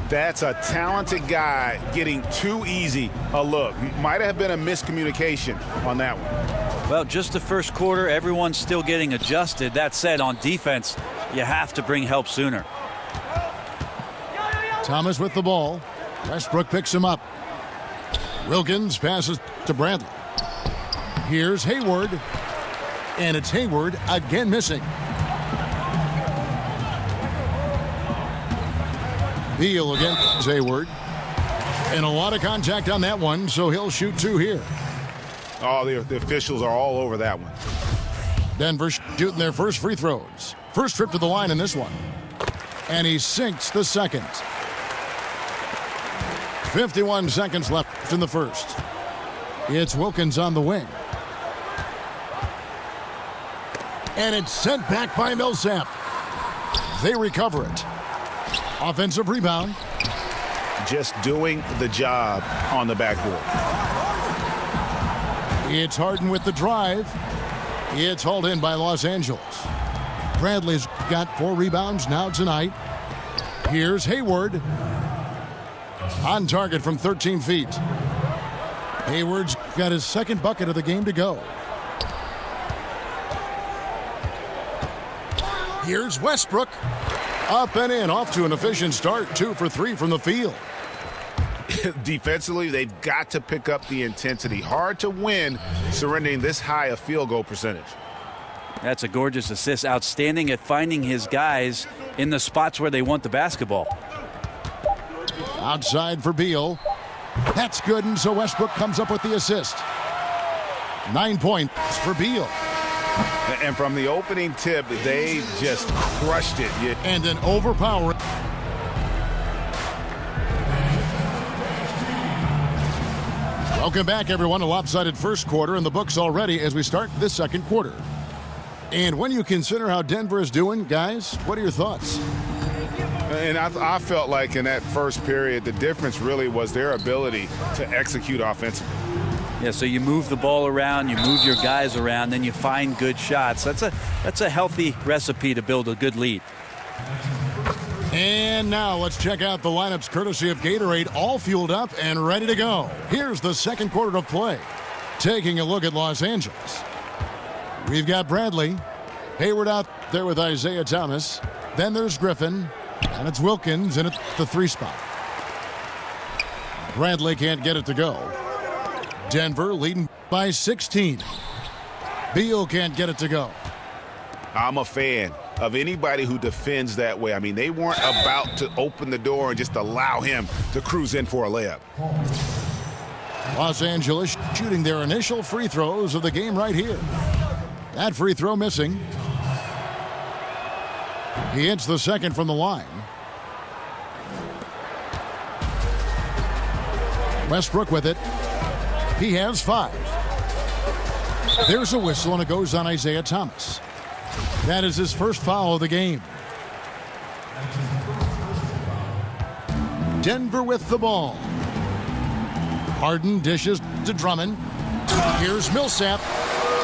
That's a talented guy getting too easy a look. Might have been a miscommunication on that one. Well, just the first quarter, everyone's still getting adjusted. That said, on defense, you have to bring help sooner. Thomas with the ball. Westbrook picks him up. Wilkins passes to Bradley. Here's Hayward. And it's Hayward again missing. Beal against Hayward. And a lot of contact on that one, so he'll shoot 2 here. Oh, the officials are all over that one. Denver shooting their first free throws. First trip to the line in this one. And he sinks the second. 51 seconds left in the first. It's Wilkins on the wing. And it's sent back by Millsap. They recover it. Offensive rebound. Just doing the job on the backboard. It's Harden with the drive. It's hauled in by Los Angeles. Bradley's got 4 rebounds now tonight. Here's Hayward. On target from 13 feet. Hayward's got his second bucket of the game to go. Here's Westbrook. Up and in, off to an efficient start. 2 for 3 from the field. Defensively, they've got to pick up the intensity. Hard to win surrendering this high a field goal percentage. That's a gorgeous assist. Outstanding at finding his guys in the spots where they want the basketball. Outside for Beal. That's good, and so Westbrook comes up with the assist. 9 points for Beal. And from the opening tip, they just crushed it. And an overpowering. Welcome back, everyone. A lopsided first quarter in the books already as we start this second quarter. And when you consider how Denver is doing, guys, what are your thoughts? And I felt like in that first period, the difference really was their ability to execute offensively. Yeah, so you move the ball around, you move your guys around, then you find good shots. That's a healthy recipe to build a good lead. And now let's check out the lineups courtesy of Gatorade, all fueled up and ready to go. Here's the second quarter of play. Taking a look at Los Angeles. We've got Bradley. Hayward out there with Isaiah Thomas. Then there's Griffin. And it's Wilkins in at the 3 spot. Bradley can't get it to go. Denver leading by 16. Beal can't get it to go. I'm a fan of anybody who defends that way. I mean, they weren't about to open the door and just allow him to cruise in for a layup. Los Angeles shooting their initial free throws of the game right here. That free throw missing. He hits the second from the line. Westbrook with it. He has 5. There's a whistle, and it goes on Isaiah Thomas. That is his first foul of the game. Denver with the ball. Harden dishes to Drummond. Here's Millsap,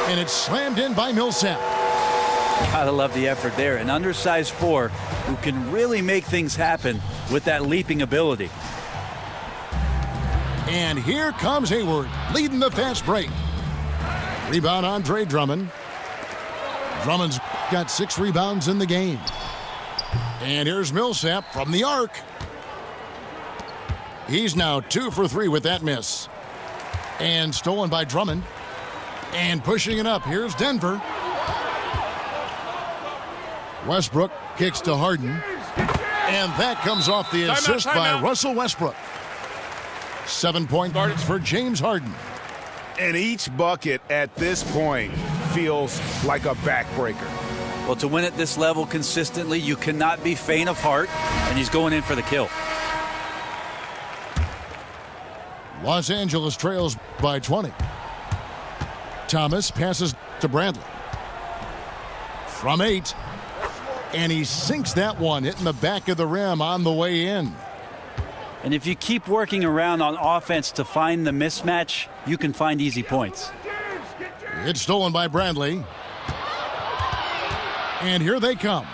and it's slammed in by Millsap. Gotta love the effort there. An undersized 4 who can really make things happen with that leaping ability. And here comes Hayward, leading the fast break. Rebound Andre Drummond. Drummond's got 6 rebounds in the game. And here's Millsap from the arc. He's now 2 for 3 with that miss. And stolen by Drummond. And pushing it up, here's Denver. Westbrook kicks to Harden. And that comes off the assist by Russell Westbrook. 7 points for James Harden. And each bucket at this point feels like a backbreaker. Well, to win at this level consistently, you cannot be faint of heart, and he's going in for the kill. Los Angeles trails by 20. Thomas passes to Bradley. From 8. And he sinks that one, hitting the back of the rim on the way in. And if you keep working around on offense to find the mismatch, you can find easy points. It's stolen by Bradley. And here they come.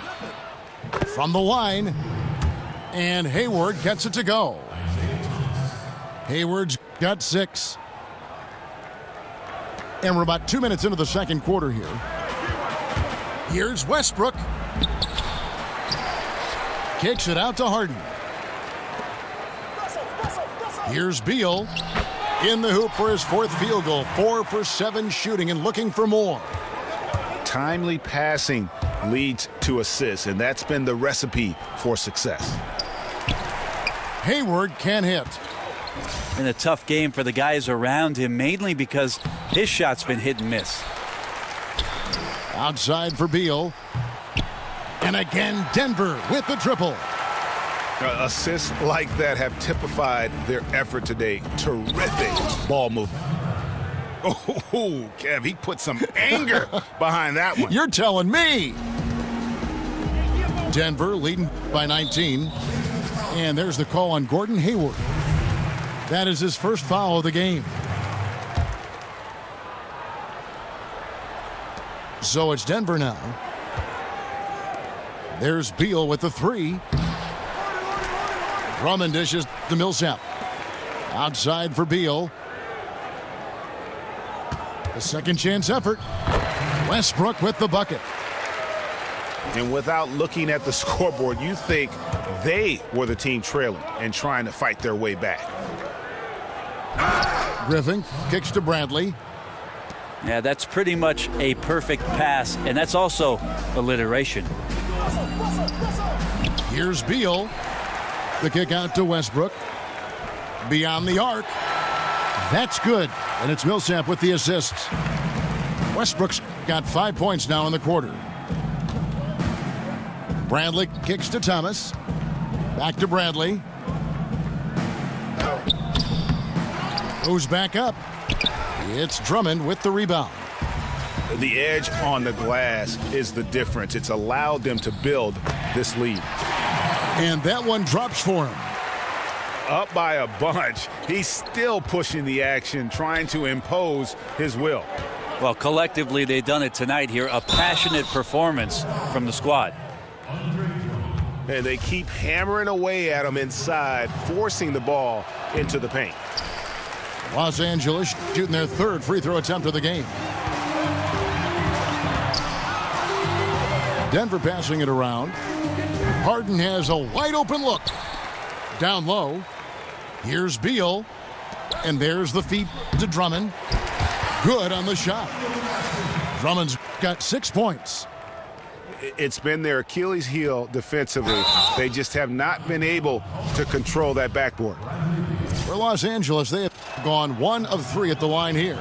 From the line. And Hayward gets it to go. Hayward's got 6. And we're about 2 minutes into the second quarter here. Here's Westbrook. Kicks it out to Harden. Here's Beal. In the hoop for his 4th field goal. 4 for 7 shooting and looking for more. Timely passing leads to assists, and that's been the recipe for success. Hayward can hit. And a tough game for the guys around him, mainly because his shot's been hit and miss. Outside for Beal. And again, Denver with the triple. Assists like that have typified their effort today. Terrific ball movement. Oh, Kev, he put some anger behind that one. You're telling me. Denver leading by 19. And there's the call on Gordon Hayward. That is his first foul of the game. So it's Denver now. There's Beal with the 3. Drummond dishes to Millsap. Outside for Beal. A second chance effort. Westbrook with the bucket. And without looking at the scoreboard, you think they were the team trailing and trying to fight their way back. Griffin kicks to Bradley. Yeah, that's pretty much a perfect pass, and that's also alliteration. Here's Beal. The kick out to Westbrook. Beyond the arc. That's good. And it's Millsap with the assists. Westbrook's got 5 points now in the quarter. Bradley kicks to Thomas. Back to Bradley. Goes back up. It's Drummond with the rebound. The edge on the glass is the difference. It's allowed them to build this lead. And that one drops for him. Up by a bunch. He's still pushing the action, trying to impose his will. Well, collectively, they've done it tonight here. A passionate performance from the squad. And they keep hammering away at him inside, forcing the ball into the paint. Los Angeles shooting their 3rd free throw attempt of the game. Denver passing it around. Harden has a wide open look. Down low. Here's Beal. And there's the feed to Drummond. Good on the shot. Drummond's got 6 points. It's been their Achilles heel defensively. They just have not been able to control that backboard. For Los Angeles, they have gone 1 of 3 at the line here.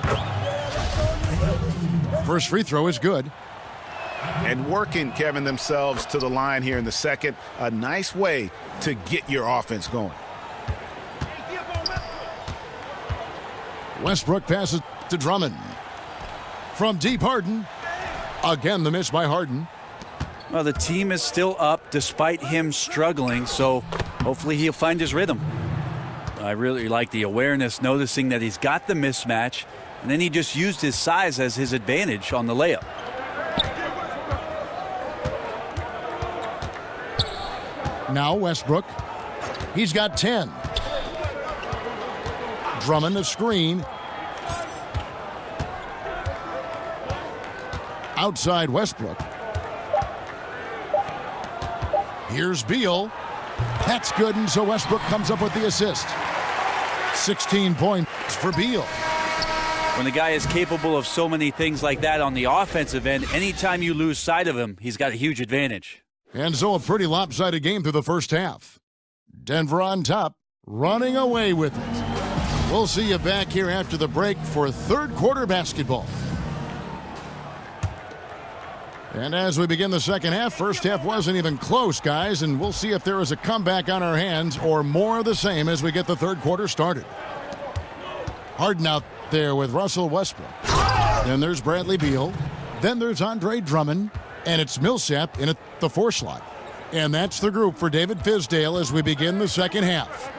First free throw is good. And working, Kevin, themselves to the line here in the second. A nice way to get your offense going. Westbrook passes to Drummond. From deep, Harden. Again, the miss by Harden. Well, the team is still up despite him struggling, so hopefully he'll find his rhythm. I really like the awareness, noticing that he's got the mismatch, and then he just used his size as his advantage on the layup. Now Westbrook. He's got 10. Drummond the screen. Outside Westbrook. Here's Beal. That's good, and so Westbrook comes up with the assist. 16 points for Beal. When the guy is capable of so many things like that on the offensive end, anytime you lose sight of him, he's got a huge advantage. And so a pretty lopsided game through the first half. Denver on top, running away with it. We'll see you back here after the break for third quarter basketball. And as we begin the second half, first half wasn't even close, guys, and we'll see if there is a comeback on our hands or more of the same as we get the third quarter started. Harden out there with Russell Westbrook. Then there's Bradley Beal. Then there's Andre Drummond. And it's Millsap in at the 4 slot. And that's the group for David Fizdale as we begin the second half.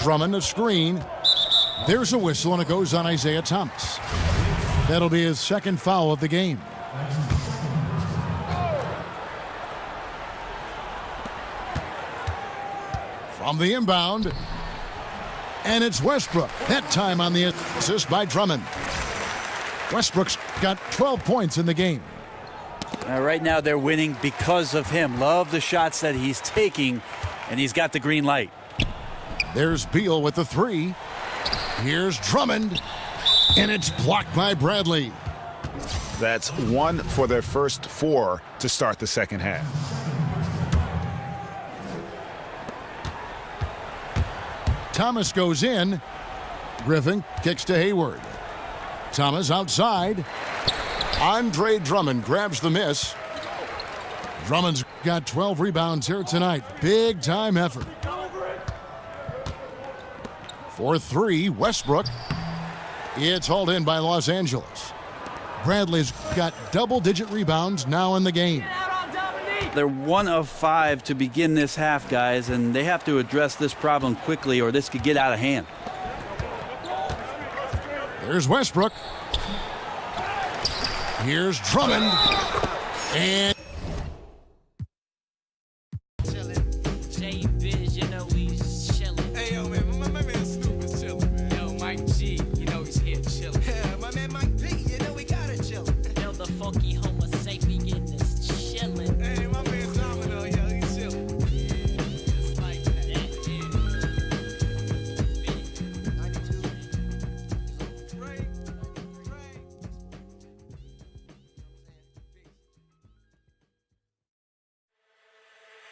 Drummond a screen. There's a whistle, and it goes on Isaiah Thomas. That'll be his second foul of the game. From the inbound. And it's Westbrook. That time on the assist by Drummond. Westbrook's got 12 points in the game. Right now they're winning because of him. Love the shots that he's taking, and he's got the green light. There's Beal with the 3. Here's Drummond, and it's blocked by Bradley. That's 1 for their first 4 to start the second half. Thomas goes in. Griffin kicks to Hayward. Thomas outside. Andre Drummond grabs the miss. Drummond's got 12 rebounds here tonight. Big time effort. For 3, Westbrook. It's hauled in by Los Angeles. Bradley's got double-digit rebounds now in the game. They're 1 of 5 to begin this half, guys, and they have to address this problem quickly or this could get out of hand. There's Westbrook. Here's Drummond. And Hey, yo, man, my man Snoop is chillin', man. Yo, Mike G, you know he's here chillin'. Yeah, my man Mike P, you know we gotta chillin'. Yo, the funky homo sapien is chillin'. Hey, my man Domino, yo, he's chillin'. It's like that.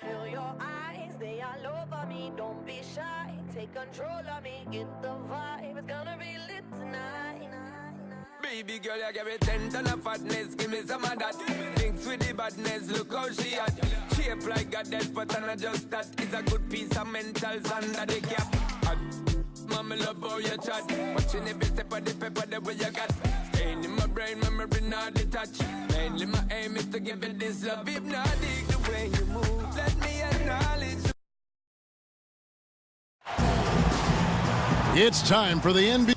Feel your eyes, they all over me. Don't be shy, take control of me. Get the vibe, it's gonna be lit tonight. Baby girl, you give me 10 ton of fatness, give me some of that. Thinks with the badness, look how she at. Shape like a death, but I'm not just that. It's a good piece of mentals under the cap. Mama love how you chat. Watching every step of the paper, the way you got. Staying in my brain, memory not detached. Mainly my aim is to give it this love. If not, dig the way you move. Let me acknowledge. it's time for the NBA.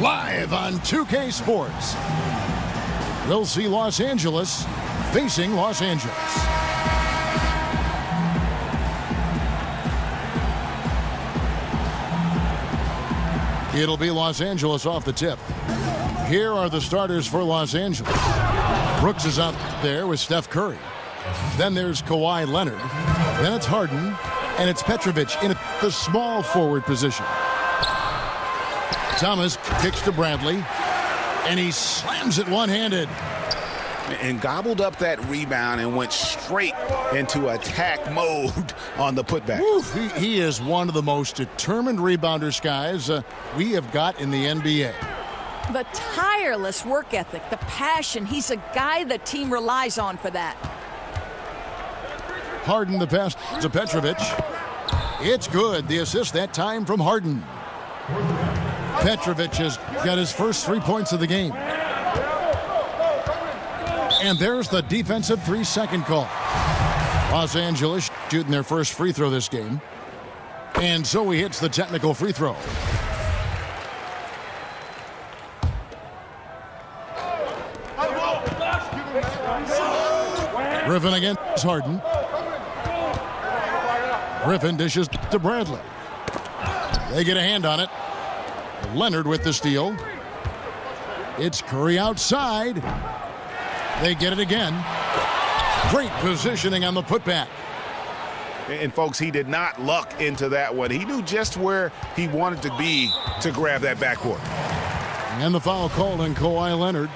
Live on 2K Sports. We'll see Los Angeles facing Los Angeles. It'll be Los Angeles off the tip. Here are the starters for Los Angeles. Brooks is out there with Steph Curry. Then there's Kawhi Leonard. Then it's Harden. And it's Petrovic in the small forward position. Thomas kicks to Bradley. And he slams it one-handed. And gobbled up that rebound and went straight into attack mode on the putback. Oof, he is one of the most determined rebounders, guys, we have got in the NBA. The tireless work ethic, the passion. He's a guy the team relies on for that. Harden the pass to Petrovic. It's good. The assist that time from Harden. Petrovic has got his first 3 points of the game. And there's the defensive 3-second call. Los Angeles shooting their first free throw this game. And so he hits the technical free throw. Griffin against Harden. Griffin dishes to Bradley. They get a hand on it. Leonard with the steal. It's Curry outside. They get it again. Great positioning on the putback. And folks, he did not luck into that one. He knew just where he wanted to be to grab that backboard. And the foul called on Kawhi Leonard.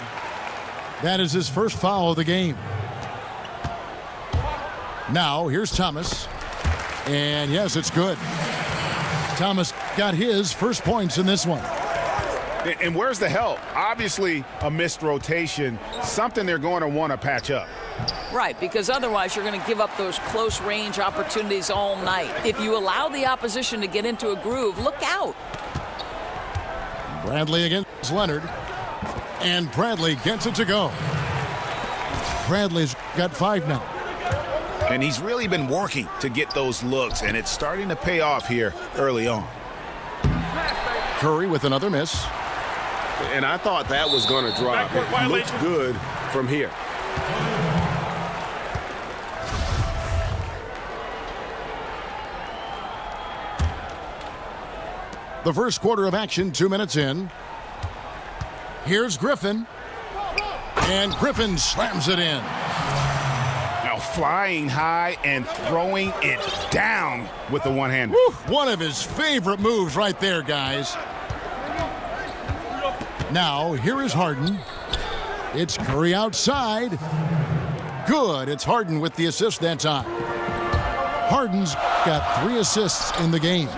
That is his first foul of the game. Now, here's Thomas. And yes, it's good. Thomas got his first points in this one. And where's the help? Obviously, a missed rotation, something they're going to want to patch up. Right, because otherwise you're going to give up those close range opportunities all night. If you allow the opposition to get into a groove, look out. Bradley against Leonard. And Bradley gets it to go. Bradley's got 5 now. And he's really been working to get those looks, and it's starting to pay off here early on. Curry with another miss. And I thought that was going to drop. It looks good from here. The first quarter of action, 2 minutes in. Here's Griffin. And Griffin slams it in. Now flying high and throwing it down with the one-hander. One of his favorite moves right there, guys. Now, here is Harden. It's Curry outside. Good. It's Harden with the assist that time. Harden's got 3 assists in the game.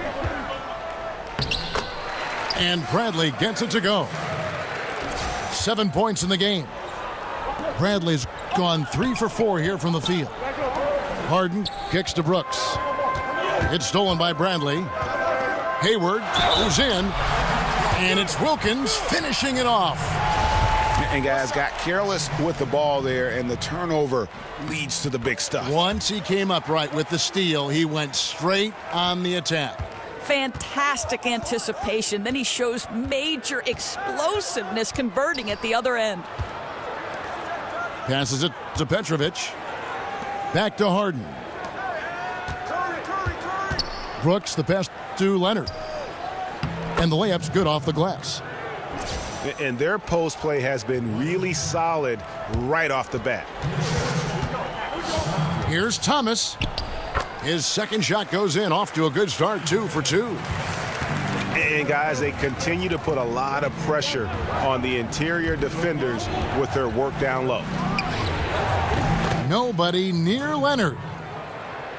And Bradley gets it to go. 7 points in the game. Bradley's gone 3 for 4 here from the field. Harden kicks to Brooks. It's stolen by Bradley. Hayward goes in. And it's Wilkins finishing it off. And guys got careless with the ball there, and the turnover leads to the big stuff. Once he came up right with the steal, he went straight on the attack. Fantastic anticipation. Then he shows major explosiveness converting at the other end. Passes it to Petrovic. Back to Harden. Brooks, the pass to Leonard. And the layup's good off the glass. And their post play has been really solid right off the bat. Here's Thomas. His second shot goes in, off to a good start, 2 for 2. And guys, they continue to put a lot of pressure on the interior defenders with their work down low. Nobody near Leonard.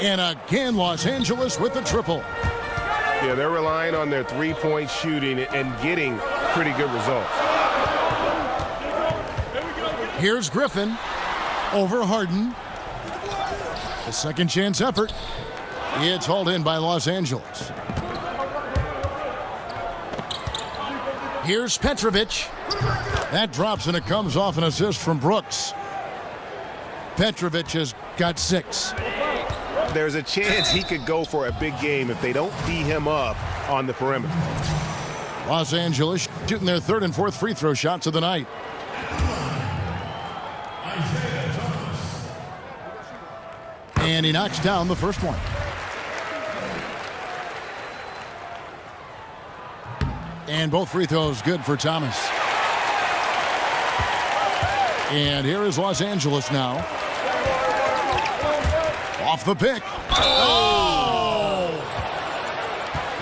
And again, Los Angeles with the triple. Yeah, they're relying on their three-point shooting and getting pretty good results. Here's Griffin over Harden. A second chance effort. It's hauled in by Los Angeles. Here's Petrovic. That drops and it comes off an assist from Brooks. Petrovic has got 6. There's a chance he could go for a big game if they don't tee him up on the perimeter. Los Angeles shooting their 3rd and 4th free throw shots of the night. And he knocks down the first one. And both free throws good for Thomas. And here is Los Angeles now. Off the pick. Oh!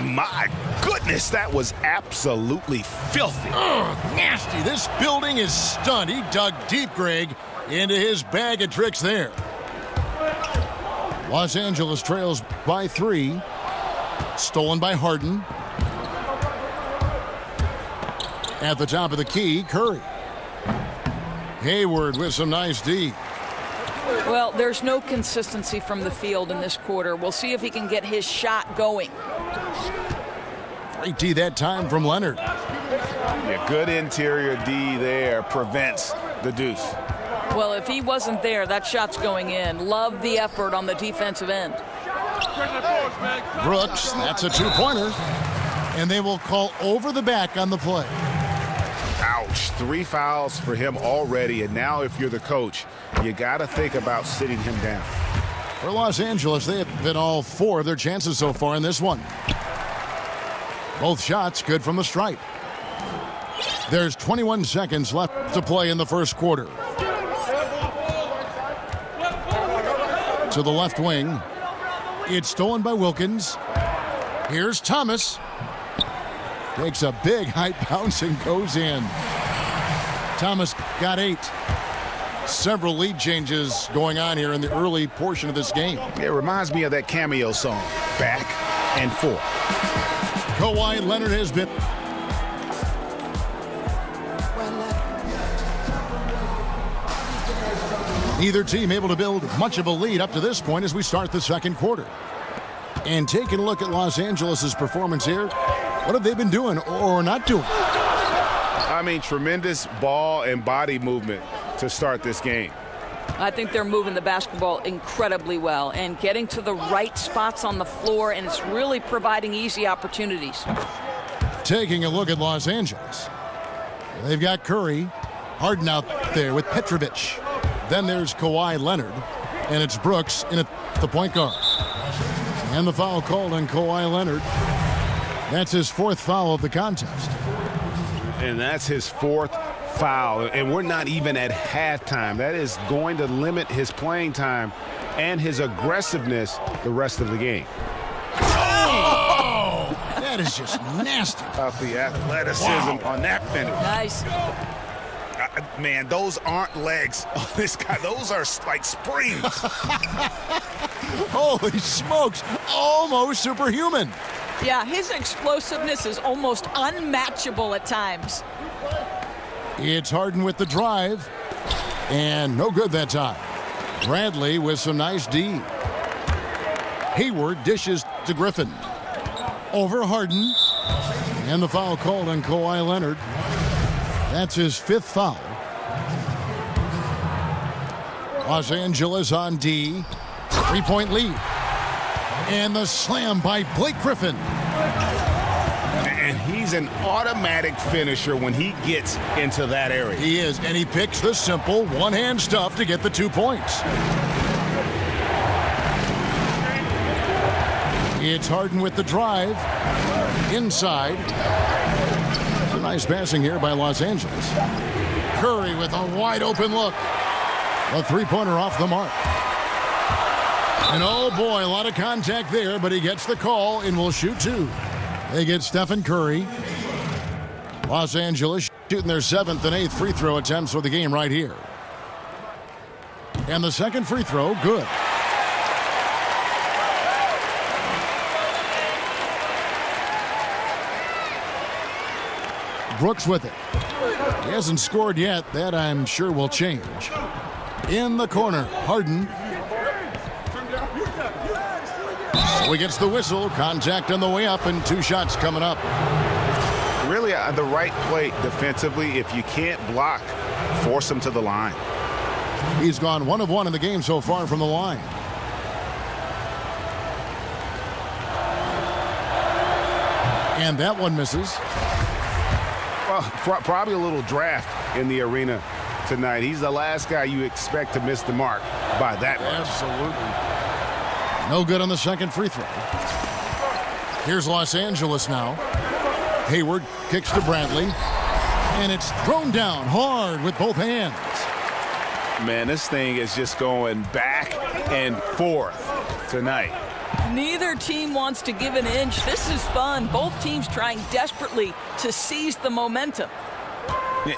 My goodness, that was absolutely filthy. Nasty. This building is stunned. He dug deep, Greg, into his bag of tricks there. Los Angeles trails by 3. Stolen by Harden. At the top of the key, Curry. Hayward with some nice D. Well, there's no consistency from the field in this quarter. We'll see if he can get his shot going. Great D that time from Leonard. Yeah, good interior D there prevents the deuce. Well, if he wasn't there, that shot's going in. Love the effort on the defensive end. Brooks, that's a 2-pointer. And they will call over the back on the play. Ouch. 3 fouls for him already, and now if you're the coach, you got to think about sitting him down. For Los Angeles, they have been all 4 of their chances so far in this one. Both shots good from the stripe. There's 21 seconds left to play in the first quarter. To the left wing. It's stolen by Wilkins. Here's Thomas. Takes a big high bounce and goes in. Thomas got 8. Several lead changes going on here in the early portion of this game. It reminds me of that cameo song, Back and Forth. Kawhi Leonard has been... Neither team able to build much of a lead up to this point as we start the second quarter. And taking a look at Los Angeles' performance here, what have they been doing or not doing? I mean, tremendous ball and body movement to start this game. I think they're moving the basketball incredibly well and getting to the right spots on the floor, and it's really providing easy opportunities. Taking a look at Los Angeles. They've got Curry, Harden out there with Petrovic. Then there's Kawhi Leonard, and it's Brooks in at the point guard. And the foul called on Kawhi Leonard. That's his 4th foul of the contest. And that's his 4th foul. And we're not even at halftime. That is going to limit his playing time and his aggressiveness the rest of the game. Oh! That is just nasty. About the athleticism on that finish. Nice. Man, those aren't legs on this guy. Those are like springs. Holy smokes. Almost superhuman. Yeah, his explosiveness is almost unmatchable at times. It's Harden with the drive. And no good that time. Bradley with some nice D. Hayward dishes to Griffin. Over Harden. And the foul called on Kawhi Leonard. That's his 5th foul. Los Angeles on D. 3-point lead. And the slam by Blake Griffin. And he's an automatic finisher when he gets into that area. He is, and he picks the simple one-hand stuff to get the 2 points. It's Harden with the drive. Inside. Some nice passing here by Los Angeles. Curry with a wide-open look. A 3-pointer off the mark. And oh boy, a lot of contact there, but he gets the call and will shoot 2. They get Stephen Curry. Los Angeles shooting their 7th and 8th free throw attempts for the game right here. And the second free throw, good. Brooks with it. He hasn't scored yet. That I'm sure will change. In the corner, Harden. So he gets the whistle. Contact on the way up and 2 shots coming up. Really the right play defensively. If you can't block, force him to the line. He's gone 1 of 1 in the game so far from the line. And that one misses. Well, probably a little draft in the arena tonight. He's the last guy you expect to miss the mark by that much. Absolutely. No good on the second free throw. Here's Los Angeles now. Hayward kicks to Bradley. And it's thrown down hard with both hands. Man, this thing is just going back and forth tonight. Neither team wants to give an inch. This is fun. Both teams trying desperately to seize the momentum.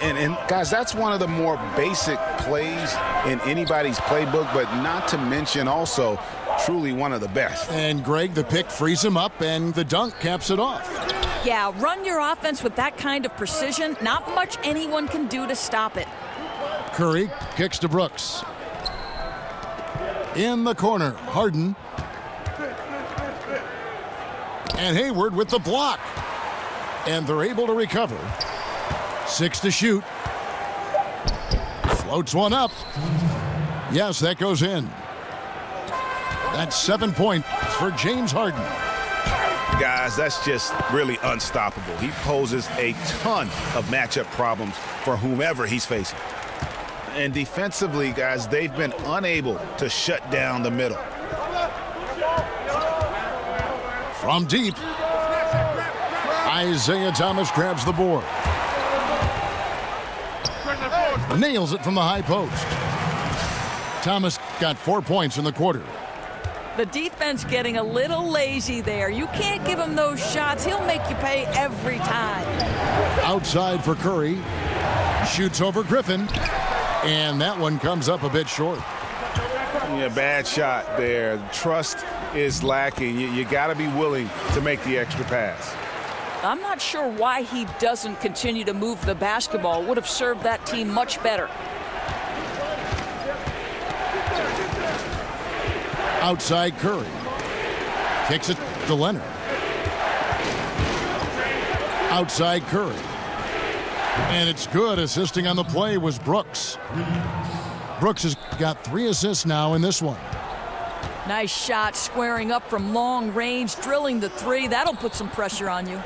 And guys, that's one of the more basic plays in anybody's playbook, but not to mention also truly one of the best. And Greg, the pick frees him up, and the dunk caps it off. Yeah, run your offense with that kind of precision. Not much anyone can do to stop it. Curry kicks to Brooks. In the corner, Harden. And Hayward with the block. And they're able to recover. 6 to shoot. Floats one up. Yes, that goes in. That's 7 points for James Harden. Guys, that's just really unstoppable. He poses a ton of matchup problems for whomever he's facing. And defensively, guys, they've been unable to shut down the middle. From deep, Isaiah Thomas grabs the board. Nails it from the high post. Thomas got 4 points in the quarter. The defense getting a little lazy there. You can't give him those shots. He'll make you pay every time. Outside for Curry. Shoots over Griffin. And that one comes up a bit short. Yeah, bad shot there. Trust is lacking. You got to be willing to make the extra pass. I'm not sure why he doesn't continue to move the basketball. Would have served that team much better. Outside Curry. Kicks it to Leonard. Outside Curry. And it's good. Assisting on the play was Brooks. Brooks has got 3 assists now in this one. Nice shot, squaring up from long range, drilling the 3. That'll put some pressure on you.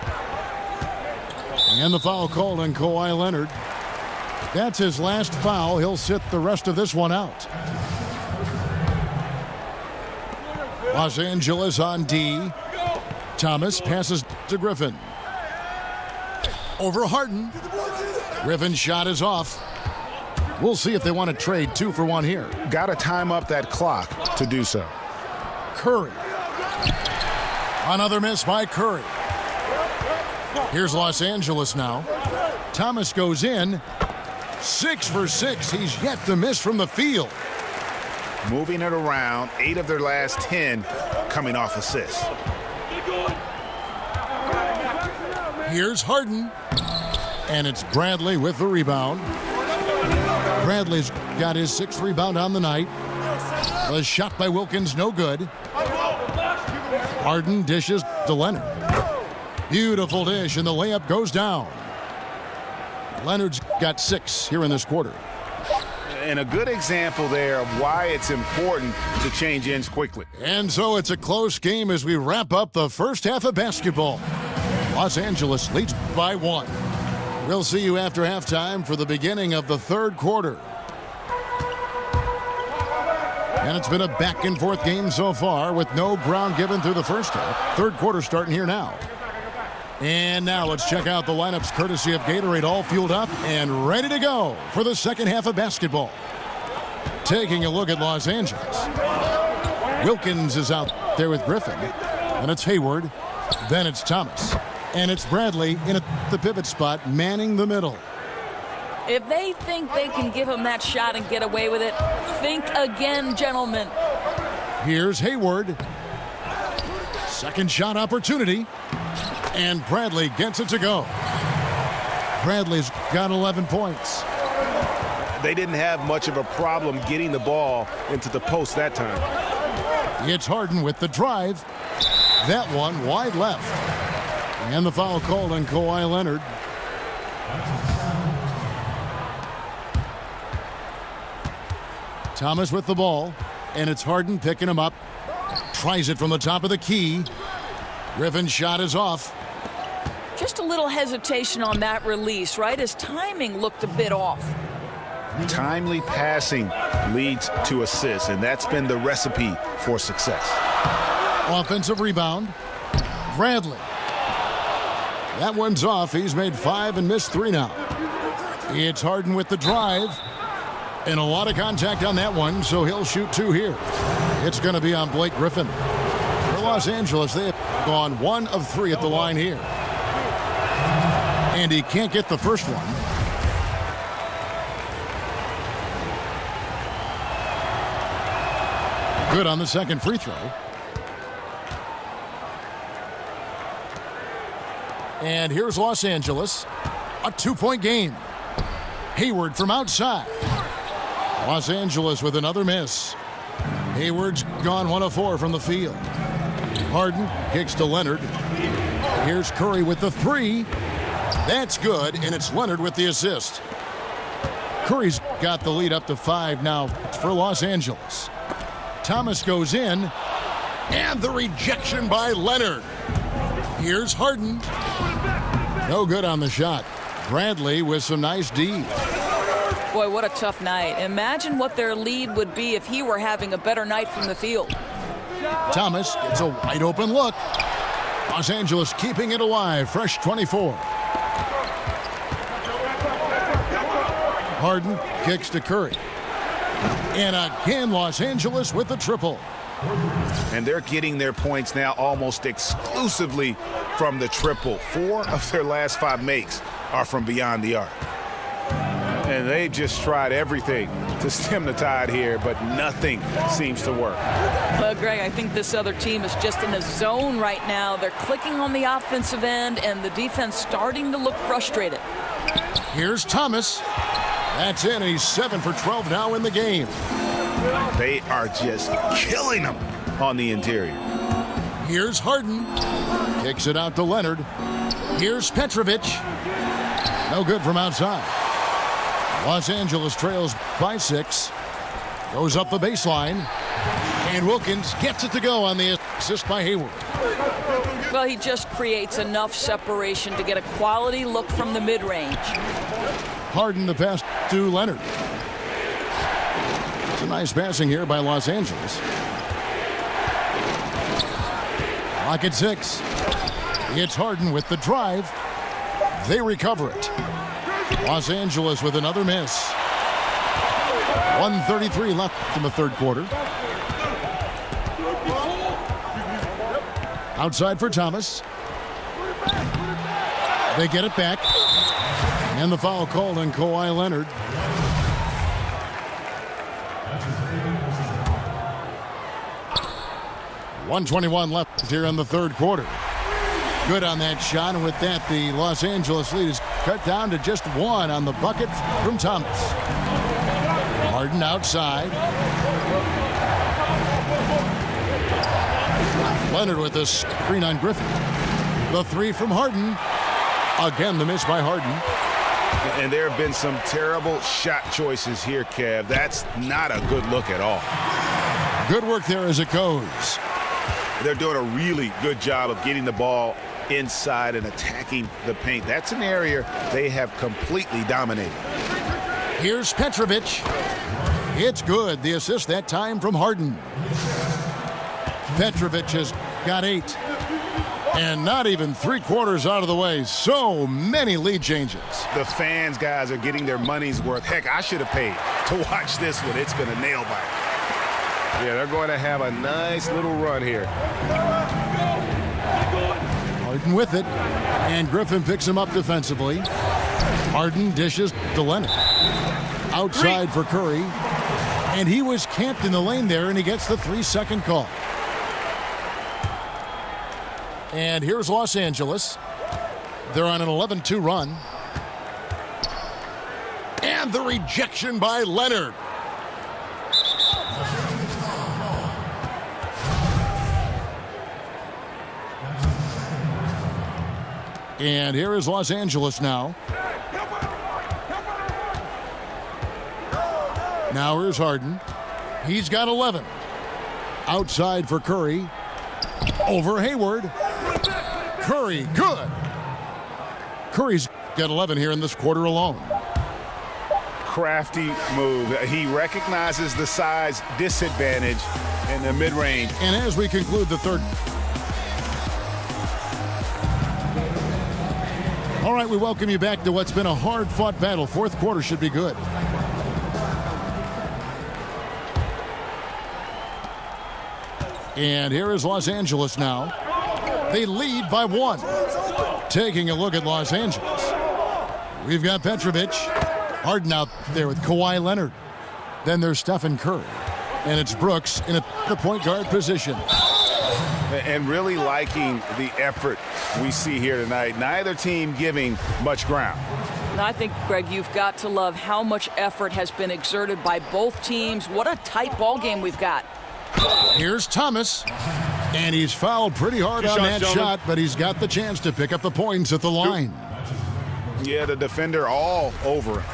And the foul called on Kawhi Leonard. That's his last foul. He'll sit the rest of this one out. Los Angeles on D. Thomas passes to Griffin. Over Harden. Griffin's shot is off. We'll see if they want to trade 2 for 1 here. Got to time up that clock to do so. Curry. Another miss by Curry. Here's Los Angeles now. Thomas goes in. 6 for 6. He's yet to miss from the field. Moving it around, 8 of their last 10 coming off assists. Here's Harden. And it's Bradley with the rebound. Bradley's got his 6th rebound on the night. The shot by Wilkins, no good. Harden dishes to Leonard. Beautiful dish, and the layup goes down. Leonard's got 6 here in this quarter. And a good example there of why it's important to change ends quickly. And so it's a close game as we wrap up the first half of basketball. Los Angeles leads by 1. We'll see you after halftime for the beginning of the 3rd quarter. And it's been a back-and-forth game so far with no ground given through the first half. 3rd quarter starting here now. And now let's check out the lineups courtesy of Gatorade, all fueled up and ready to go for the second half of basketball. Taking a look at Los Angeles. Wilkins is out there with Griffin. And it's Hayward. Then it's Thomas. And it's Bradley in at the pivot spot, manning the middle. If they think they can give him that shot and get away with it, think again, gentlemen. Here's Hayward. Second shot opportunity. And Bradley gets it to go. Bradley's got 11 points. They didn't have much of a problem getting the ball into the post that time. It's Harden with the drive. That one wide left. And the foul called on Kawhi Leonard. Thomas with the ball. And it's Harden picking him up. Tries it from the top of the key. Griffin's shot is off. Just a little hesitation on that release, right? His timing looked a bit off. Timely passing leads to assists, and that's been the recipe for success. Offensive rebound. Bradley. That one's off. He's made 5 and missed 3 now. It's Harden with the drive. And a lot of contact on that one, so he'll shoot 2 here. It's going to be on Blake Griffin. For Los Angeles, they have gone 1 of 3 at the line here. And he can't get the first one. Good on the second free throw. And here's Los Angeles. A 2-point game. Hayward from outside. Los Angeles with another miss. Hayward's gone 1 of 4 from the field. Harden kicks to Leonard. Here's Curry with the 3. That's good, and it's Leonard with the assist. Curry's got the lead up to 5 now for Los Angeles. Thomas goes in, and the rejection by Leonard. Here's Harden. No good on the shot. Bradley with some nice D. Boy, what a tough night. Imagine what their lead would be if he were having a better night from the field. Thomas gets a wide open look. Los Angeles keeping it alive. Fresh 24. Harden kicks to Curry. And again, Los Angeles with the triple. And they're getting their points now almost exclusively from the triple. 4 of their last 5 makes are from beyond the arc. And they've just tried everything to stem the tide here, but nothing seems to work. Well, Greg, I think this other team is just in a zone right now. They're clicking on the offensive end, and the defense starting to look frustrated. Here's Thomas. That's in. He's 7 for 12 now in the game. They are just killing them on the interior. Here's Harden. Kicks it out to Leonard. Here's Petrovic. No good from outside. Los Angeles trails by 6. Goes up the baseline. And Wilkins gets it to go on the assist by Hayward. Well, he just creates enough separation to get a quality look from the mid-range. Harden the pass to Leonard. It's a nice passing here by Los Angeles. Clock at 6. It's Harden with the drive. They recover it. Los Angeles with another miss. 1:33 left in the third quarter. Outside for Thomas. They get it back. And the foul called on Kawhi Leonard. .121 left here in the third quarter. Good on that shot, and with that, the Los Angeles lead is cut down to just 1 on the bucket from Thomas. Harden outside. Leonard with a screen on Griffin. The 3 from Harden. Again, the miss by Harden. And there have been some terrible shot choices here, Kev. That's not a good look at all. Good work there as it goes. They're doing a really good job of getting the ball inside and attacking the paint. That's an area they have completely dominated. Here's Petrovic. It's good. The assist that time from Harden. Petrovic has got 8. And not even 3/4 out of the way. So many lead changes. The fans, guys, are getting their money's worth. Heck, I should have paid to watch this one. It's been a nail biter. Yeah, they're going to have a nice little run here. Harden with it. And Griffin picks him up defensively. Harden dishes to Leonard. Outside for Curry. And he was camped in the lane there, and he gets the 3-second call. And here's Los Angeles. They're on an 11-2 run. And the rejection by Leonard. And here is Los Angeles now. Now here's Harden. He's got 11. Outside for Curry. Over Hayward. Curry, good. Curry's got 11 here in this quarter alone. Crafty move. He recognizes the size disadvantage in the mid-range. And as we conclude the third. All right, we welcome you back to what's been a hard-fought battle. Fourth quarter should be good. And here is Los Angeles now. They lead by 1. Taking a look at Los Angeles. We've got Petrovic. Harden out there with Kawhi Leonard. Then there's Stephen Curry. And it's Brooks in the point guard position. And really liking the effort we see here tonight. Neither team giving much ground. I think, Greg, you've got to love how much effort has been exerted by both teams. What a tight ball game we've got. Here's Thomas. And he's fouled pretty hard on that shot, but he's got the chance to pick up the points at the line. Yeah, the defender all over him.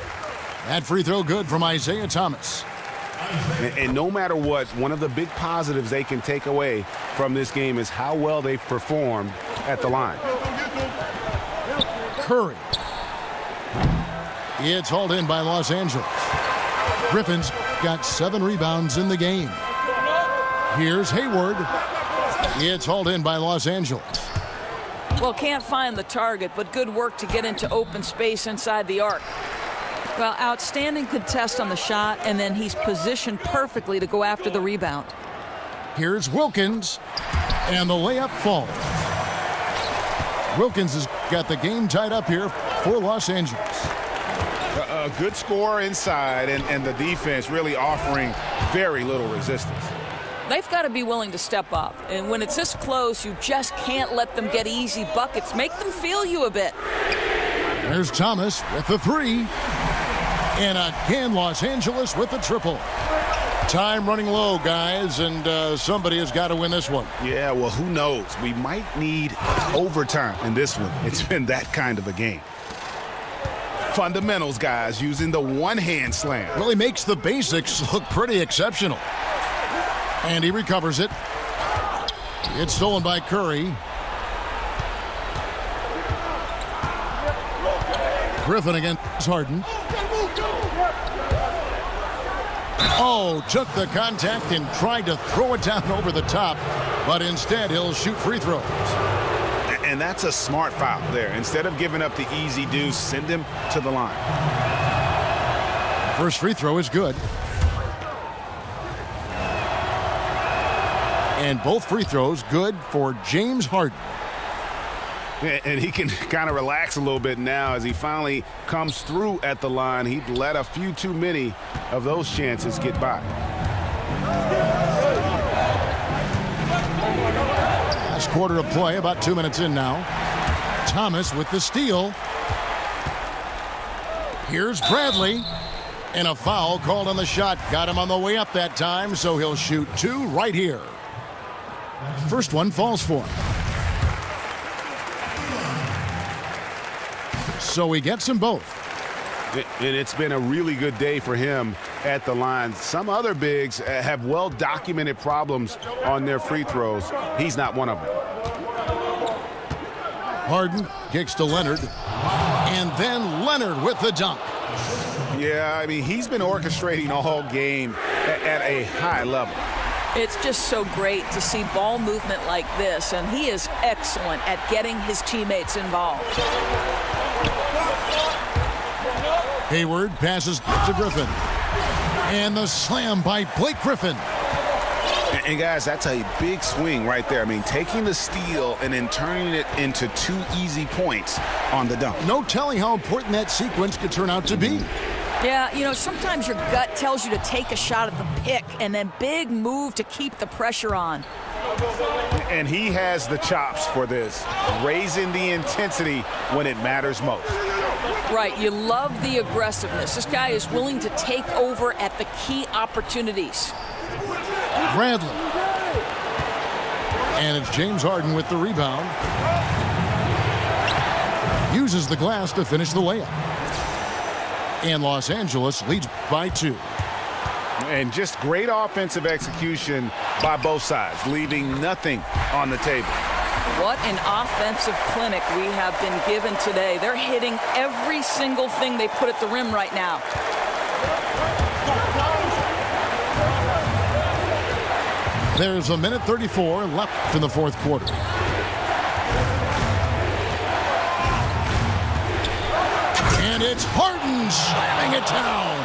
That free throw good from Isaiah Thomas. And no matter what, one of the big positives they can take away from this game is how well they've performed at the line. Curry. It's hauled in by Los Angeles. Griffin's got 7 rebounds in the game. Here's Hayward. It's hauled in by Los Angeles. Well, can't find the target, but good work to get into open space inside the arc. Well, outstanding contest on the shot, and then he's positioned perfectly to go after the rebound. Here's Wilkins, and the layup falls. Wilkins has got the game tied up here for Los Angeles. A good score inside, and the defense really offering very little resistance. They've got to be willing to step up, and when it's this close, you just can't let them get easy buckets. Make them feel you a bit. There's Thomas with the 3. And again, Los Angeles with the triple. Time running low, guys, and somebody has got to win this one. Yeah, well, who knows? We might need overtime in this one. It's been that kind of a game. Fundamentals, guys, using the one-hand slam. Really makes the basics look pretty exceptional. And he recovers it. It's stolen by Curry. Griffin against Harden. Oh, took the contact and tried to throw it down over the top, but instead he'll shoot free throws. And that's a smart foul there. Instead of giving up the easy deuce, send him to the line. First free throw is good. And both free throws good for James Harden. And he can kind of relax a little bit now as he finally comes through at the line. He'd let a few too many of those chances get by. Last quarter of play, about 2 minutes in now. Thomas with the steal. Here's Bradley. And a foul called on the shot. Got him on the way up that time, so he'll shoot 2 right here. First one falls for him. So he gets them both. And it's been a really good day for him at the line. Some other bigs have well-documented problems on their free throws. He's not one of them. Harden kicks to Leonard. And then Leonard with the dunk. Yeah, I mean, he's been orchestrating all game at a high level. It's just so great to see ball movement like this, and he is excellent at getting his teammates involved. Hayward passes to Griffin. And the slam by Blake Griffin. And guys, that's a big swing right there. I mean, taking the steal and then turning it into 2 easy points on the dunk. No telling how important that sequence could turn out to be. Yeah, you know, sometimes your gut tells you to take a shot at the pick and then big move to keep the pressure on. And he has the chops for this, raising the intensity when it matters most. Right, you love the aggressiveness. This guy is willing to take over at the key opportunities. Bradley. And it's James Harden with the rebound. Uses the glass to finish the layup. And Los Angeles leads by 2. And just great offensive execution by both sides, leaving nothing on the table. What an offensive clinic we have been given today. They're hitting every single thing they put at the rim right now. There's a minute 34 left in the fourth quarter. And it's Harden slamming it down.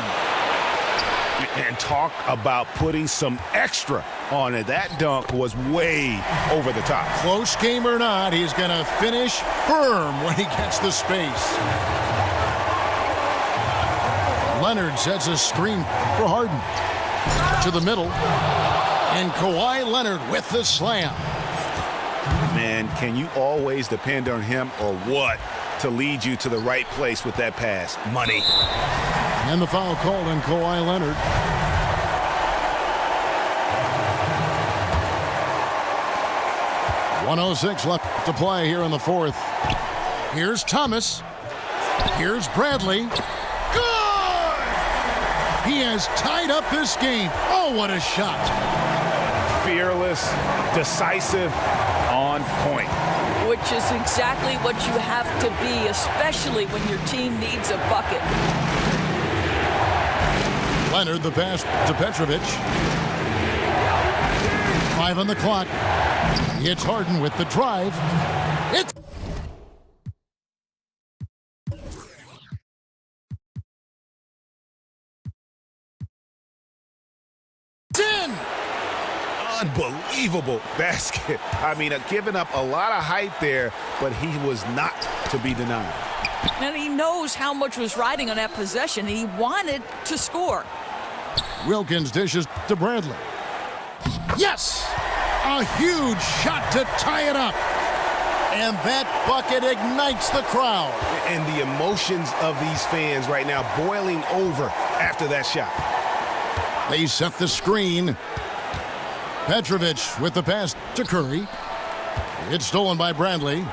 And talk about putting some extra on it. That dunk was way over the top. Close game or not, he's going to finish firm when he gets the space. Leonard sets a screen for Harden. To the middle. And Kawhi Leonard with the slam. Man, can you always depend on him or what to lead you to the right place with that pass? Money. And the foul called on Kawhi Leonard. .106 left to play here in the fourth. Here's Thomas. Here's Bradley. Good! He has tied up this game. Oh, what a shot. Fearless, decisive, on point. which is exactly what you have to be, especially when your team needs a bucket. Leonard, the pass to Petrovic. 5 on the clock. It's Harden with the drive. It's in. Unbelievable basket. I mean, giving up a lot of height there, but he was not to be denied. And he knows how much was riding on that possession, and he wanted to score. Wilkins dishes to Bradley. Yes! A huge shot to tie it up. And that bucket ignites the crowd. And the emotions of these fans right now boiling over after that shot. They set the screen. Petrovic with the pass to Curry. It's stolen by Bradley.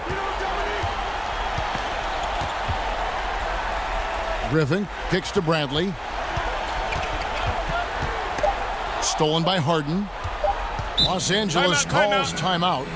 Griffin kicks to Bradley. Stolen by Harden. Los Angeles calls timeout.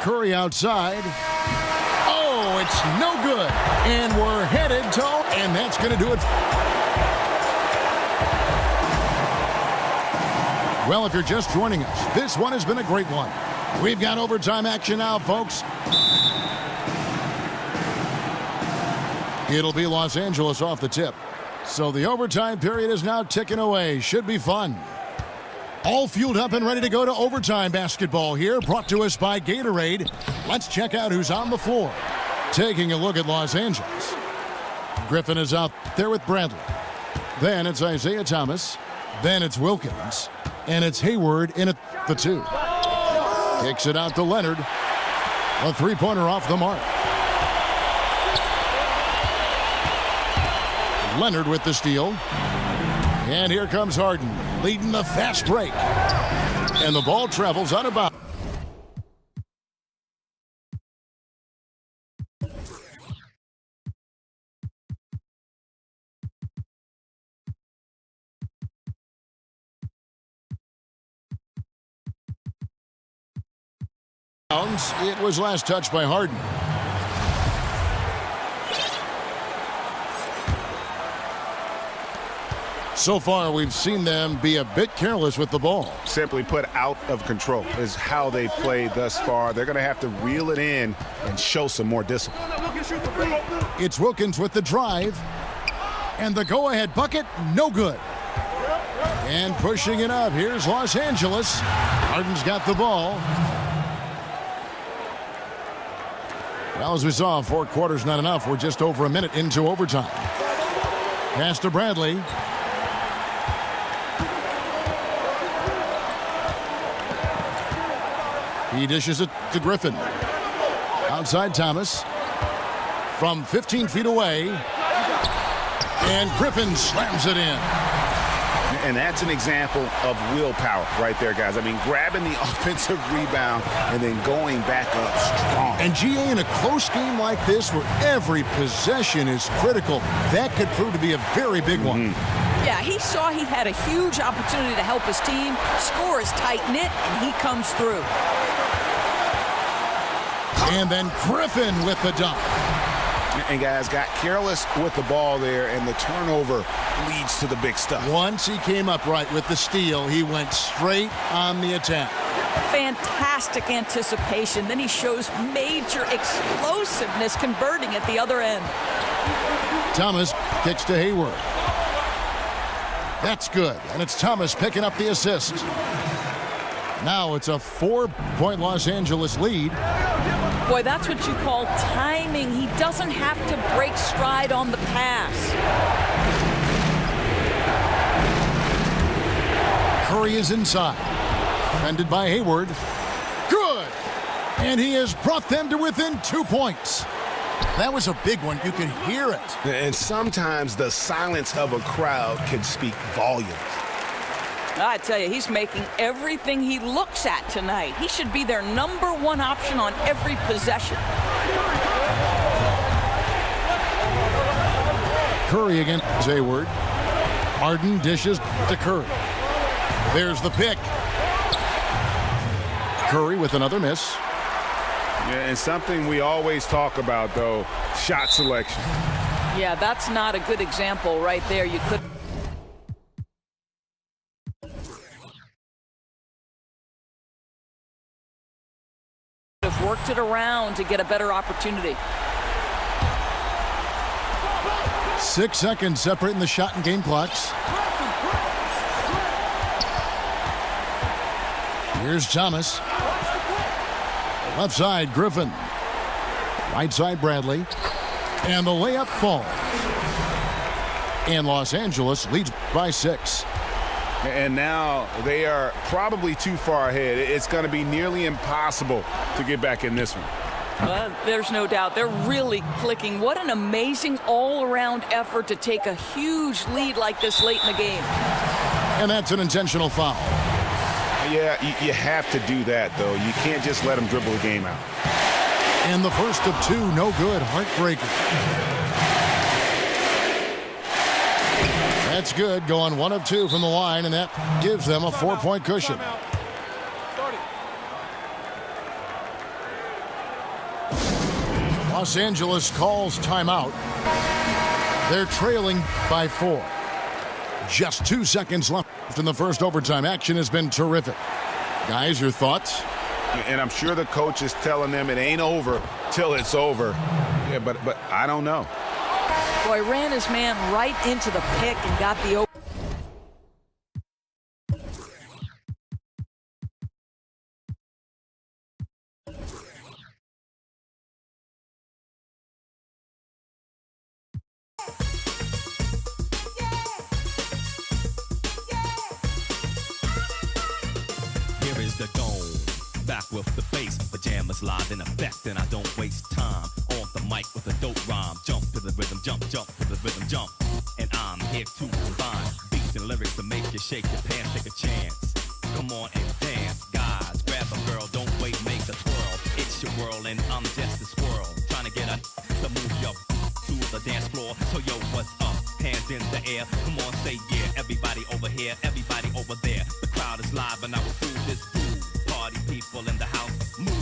Curry outside. Oh, it's no good. And we're headed to, and that's going to do it. Well, if you're just joining us, this one has been a great one. We've got overtime action now, folks. It'll be Los Angeles off the tip. So the overtime period is now ticking away. Should be fun. All fueled up and ready to go to overtime basketball here, brought to us by Gatorade. Let's check out who's on the floor. Taking a look at Los Angeles. Griffin is out there with Bradley. Then it's Isaiah Thomas. Then it's Wilkins. And it's Hayward in at the 2. Kicks it out to Leonard. A three-pointer off the mark. Leonard with the steal. And here comes Harden, leading the fast break. And the ball travels out of bounds. It was last touched by Harden. So far, we've seen them be a bit careless with the ball. Simply put, out of control is how they played thus far. They're going to have to reel it in and show some more discipline. It's Wilkins with the drive. And the go-ahead bucket, no good. And pushing it up, here's Los Angeles. Harden's got the ball. Well, as we saw, 4 quarters not enough. We're just over a minute into overtime. Pass to Bradley. He dishes it to Griffin. Outside Thomas. From 15 feet away. And Griffin slams it in. And that's an example of willpower right there, guys. I mean, grabbing the offensive rebound and then going back up strong. And GA, in a close game like this where every possession is critical, that could prove to be a very big one. Yeah, he saw he had a huge opportunity to help his team. Score is tight-knit, and he comes through. And then Griffin with the dunk. And guys got careless with the ball there, and the turnover leads to the big stuff. Once he came up right with the steal, he went straight on the attack. Fantastic anticipation. Then he shows major explosiveness converting at the other end. Thomas kicks to Hayward. That's good, and it's Thomas picking up the assist. Now it's a 4-point Los Angeles lead. Boy, that's what you call timing. He doesn't have to break stride on the pass. Curry is inside. Defended by Hayward. Good! And he has brought them to within 2 points. That was a big one. You could hear it. And sometimes the silence of a crowd can speak volumes. I tell you, he's making everything he looks at tonight. He should be their #1 option on every possession. Curry against Hayward. Harden dishes to Curry. There's the pick. Curry with another miss. Yeah, and something we always talk about, though, shot selection. Yeah, that's not a good example right there. You could have worked it around to get a better opportunity. 6 seconds separating the shot and game clocks. Here's Thomas. Left side, Griffin. Right side, Bradley. And the layup falls. And Los Angeles leads by 6. And now they are probably too far ahead. It's going to be nearly impossible to get back in this one. Well, there's no doubt. They're really clicking. What an amazing all-around effort to take a huge lead like this late in the game. And that's an intentional foul. Yeah, you have to do that, though. You can't just let them dribble the game out. And the first of 2, no good. Heartbreaker. That's good. Going 1 of 2 from the line, and that gives them a 4-point cushion. Los Angeles calls timeout. They're trailing by 4. Just 2 seconds left in the first overtime. Action has been terrific. Guys, your thoughts? And I'm sure the coach is telling them it ain't over till it's over. Yeah, but I don't know. Boy, ran his man right into the pick and got the open. Here is the dome, back with the bass, pajamas live in effect, and I don't waste time. On the mic with a dope rhyme, jump to the rhythm, jump to the rhythm, jump. And I'm here to combine beats and lyrics to make you shake your pants, take a chance. Come on and dance, guys, grab a girl, don't wait, make a twirl. It's your world and I'm just a squirrel, trying to get her to move you to the dance floor. So yo, what's up? Hands in the air, come on, say yeah. Everybody over here, everybody over there. The crowd is live and I will do this groove. Party people in the house, move.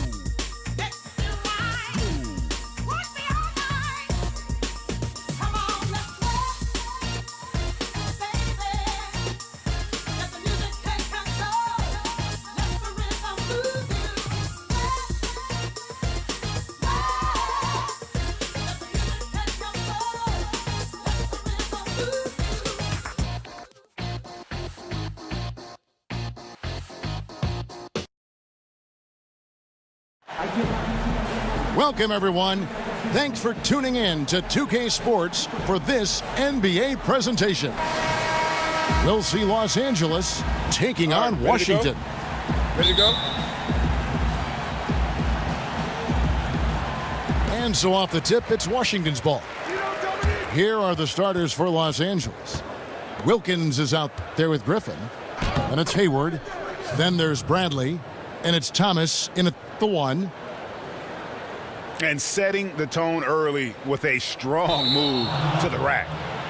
Welcome, everyone. Thanks for tuning in to 2K Sports for this NBA presentation. We'll see Los Angeles taking on Washington. Ready to go? And so off the tip, it's Washington's ball. Here are the starters for Los Angeles. Wilkins is out there with Griffin. And it's Hayward. Then there's Bradley. And it's Thomas in at the 1. And setting the tone early with a strong move to the rack.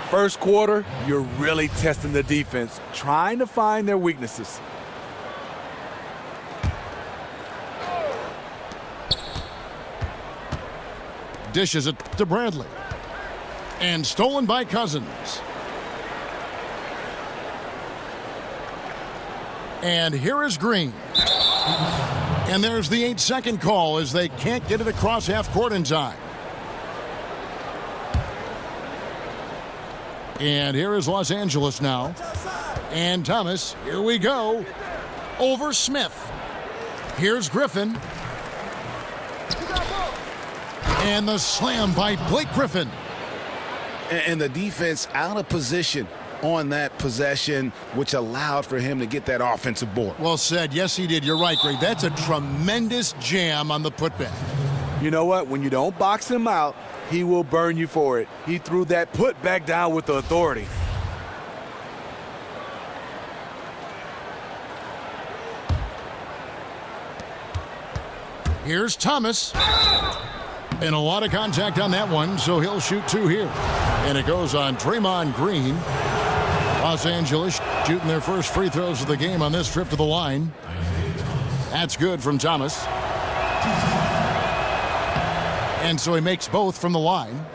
First quarter, you're really testing the defense, trying to find their weaknesses. Dishes it to Bradley. And stolen by Cousins. And here is Green. And there's the 8-second call as they can't get it across half court in time. And here is Los Angeles now. And Thomas, here we go. Over Smith. Here's Griffin. And the slam by Blake Griffin. And the defense out of position on that possession, which allowed for him to get that offensive board. Well said. Yes, he did. You're right, Greg. That's a tremendous jam on the putback. You know what? When you don't box him out, he will burn you for it. He threw that putback down with the authority. Here's Thomas. And a lot of contact on that one, so he'll shoot 2 here. And it goes on Draymond Green. Los Angeles shooting their first free throws of the game on this trip to the line. That's good from Thomas. And so he makes both from the line.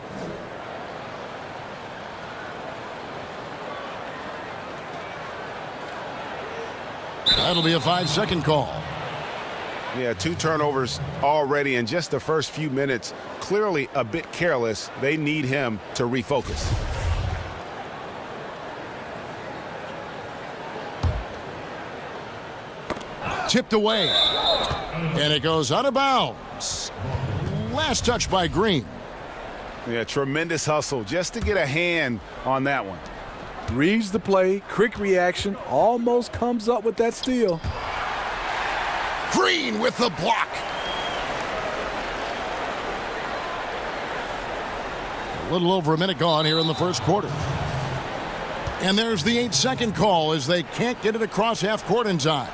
That'll be a 5-second call. Yeah, 2 turnovers already in just the first few minutes. Clearly a bit careless. They need him to refocus. Tipped away. And it goes out of bounds. Last touch by Green. Yeah, tremendous hustle just to get a hand on that one. Reads the play, quick reaction, almost comes up with that steal. Green with the block. A little over a minute gone here in the first quarter. And there's the 8-second call as they can't get it across half court in time.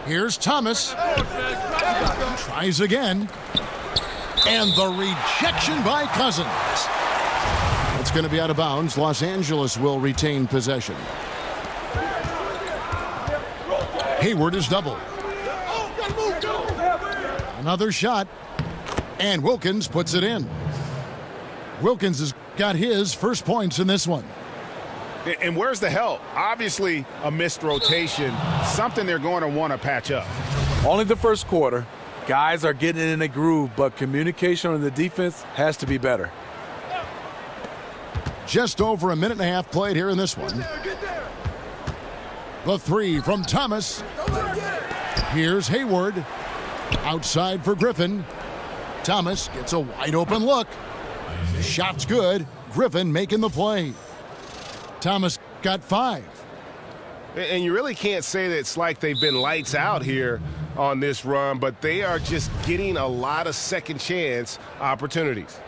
Here's Thomas. Tries again. And the rejection by Cousins. It's going to be out of bounds. Los Angeles will retain possession. Hayward is doubled. Another shot. And Wilkins puts it in. Wilkins has got his first points in this one. And where's the help? Obviously a missed rotation, something they're going to want to patch up. Only the first quarter. Guys are getting in a groove, but communication on the defense has to be better. Just over a minute and a half played here in this one. The 3 from Thomas. Here's Hayward. Outside for Griffin. Thomas gets a wide open look. Shot's good. Griffin making the play. Thomas got 5. And you really can't say that it's like they've been lights out here on this run, but they are just getting a lot of second chance opportunities.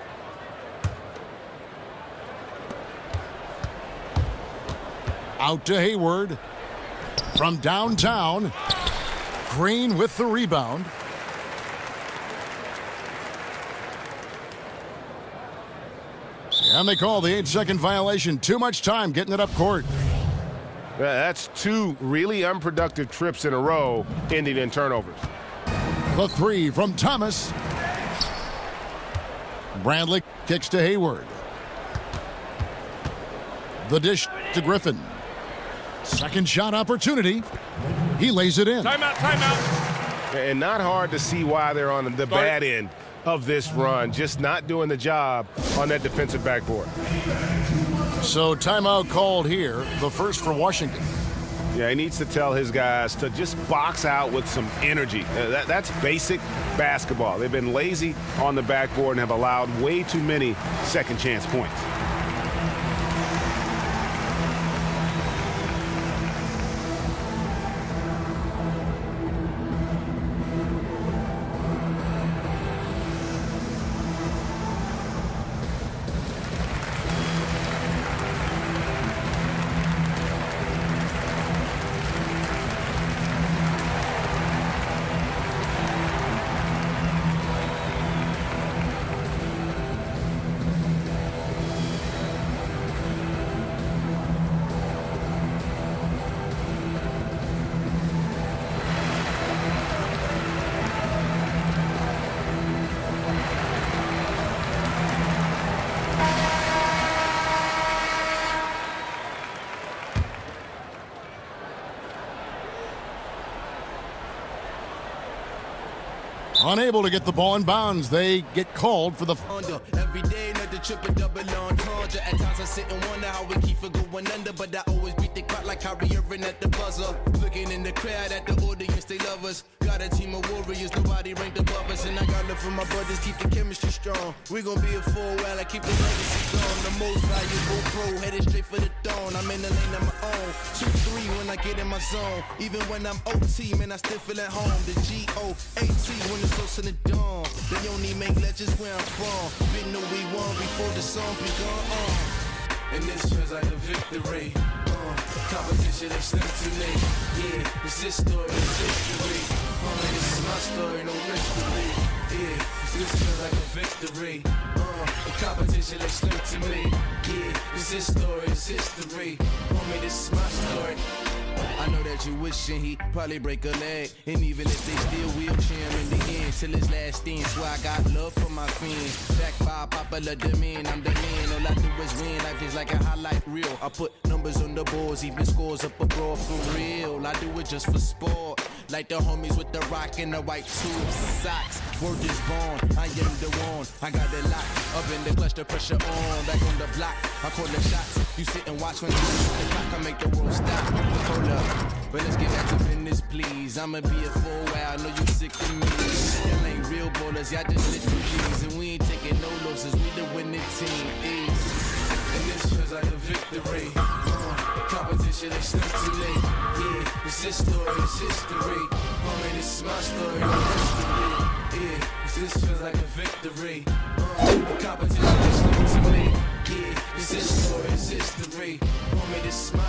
Out to Hayward. From downtown. Green with the rebound. And they call the 8-second violation. Too much time getting it up court. That's 2 really unproductive trips in a row, ending in turnovers. The 3 from Thomas. Bradley kicks to Hayward. The dish to Griffin. Second shot opportunity. He lays it in. Timeout. And not hard to see why they're on the bad end of this run, just not doing the job on that defensive backboard. So timeout called here, the first for Washington. Yeah, he needs to tell his guys to just box out with some energy. That's basic basketball. They've been lazy on the backboard and have allowed way too many second chance points. Unable to get the ball in bounds. They get called for the... Every day, let the triple double entendre. At times I sit and wonder how we keep it going under, but I always beat the clock like Kyrie Irving at the buzzer. Looking in the crowd at the audience, they love us. got a team of warriors, nobody ranked above us. And I got love for my brothers, keep the chemistry strong. We gon' be a full while I keep the legacy going. The most valuable pro, headed straight for the throne. I'm in the lane of my own. 2-3 when I get in my zone. Even when I'm OT, man, I still feel at home. The G-O-A-T when it's close to the dawn. They only make legends where I'm from. Been know we won before the song begun. And this feels like a victory. Competition is slim to me. Yeah, this is story, this history. This is my story, no mystery. Yeah, this feels like a victory. Competition is slim to me. Yeah, this is story, it's history. This is my story. I know that you wishing he probably break a leg. And even if they still wheelchair him in the end, till his last stand. So I got love for my fans. Backed by popular demand, I'm the man. All I do is win, life is like a highlight reel. I put numbers on the boards, even scores up abroad for real. I do it just for sport. Like the homies with the rock and the white tube socks. Word is born, I am the one. I got it locked up in the clutch, the pressure on. Back on the block, I call the shots. You sit and watch when I shoot the clock, I make the world stop. Hold up, but let's get back to business, please. I'ma be a full while, I know you sick of me. Y'all ain't real ballers, y'all just lit with these. And we ain't taking no losses, we the winning team. And this feels like a victory. Competition is slim to me. Yeah, this is story, it's history. Homie, this is my story, no history. Yeah, this feels like a victory. Competition is slim to me. Yeah, this is story, it's history. Homie, this is my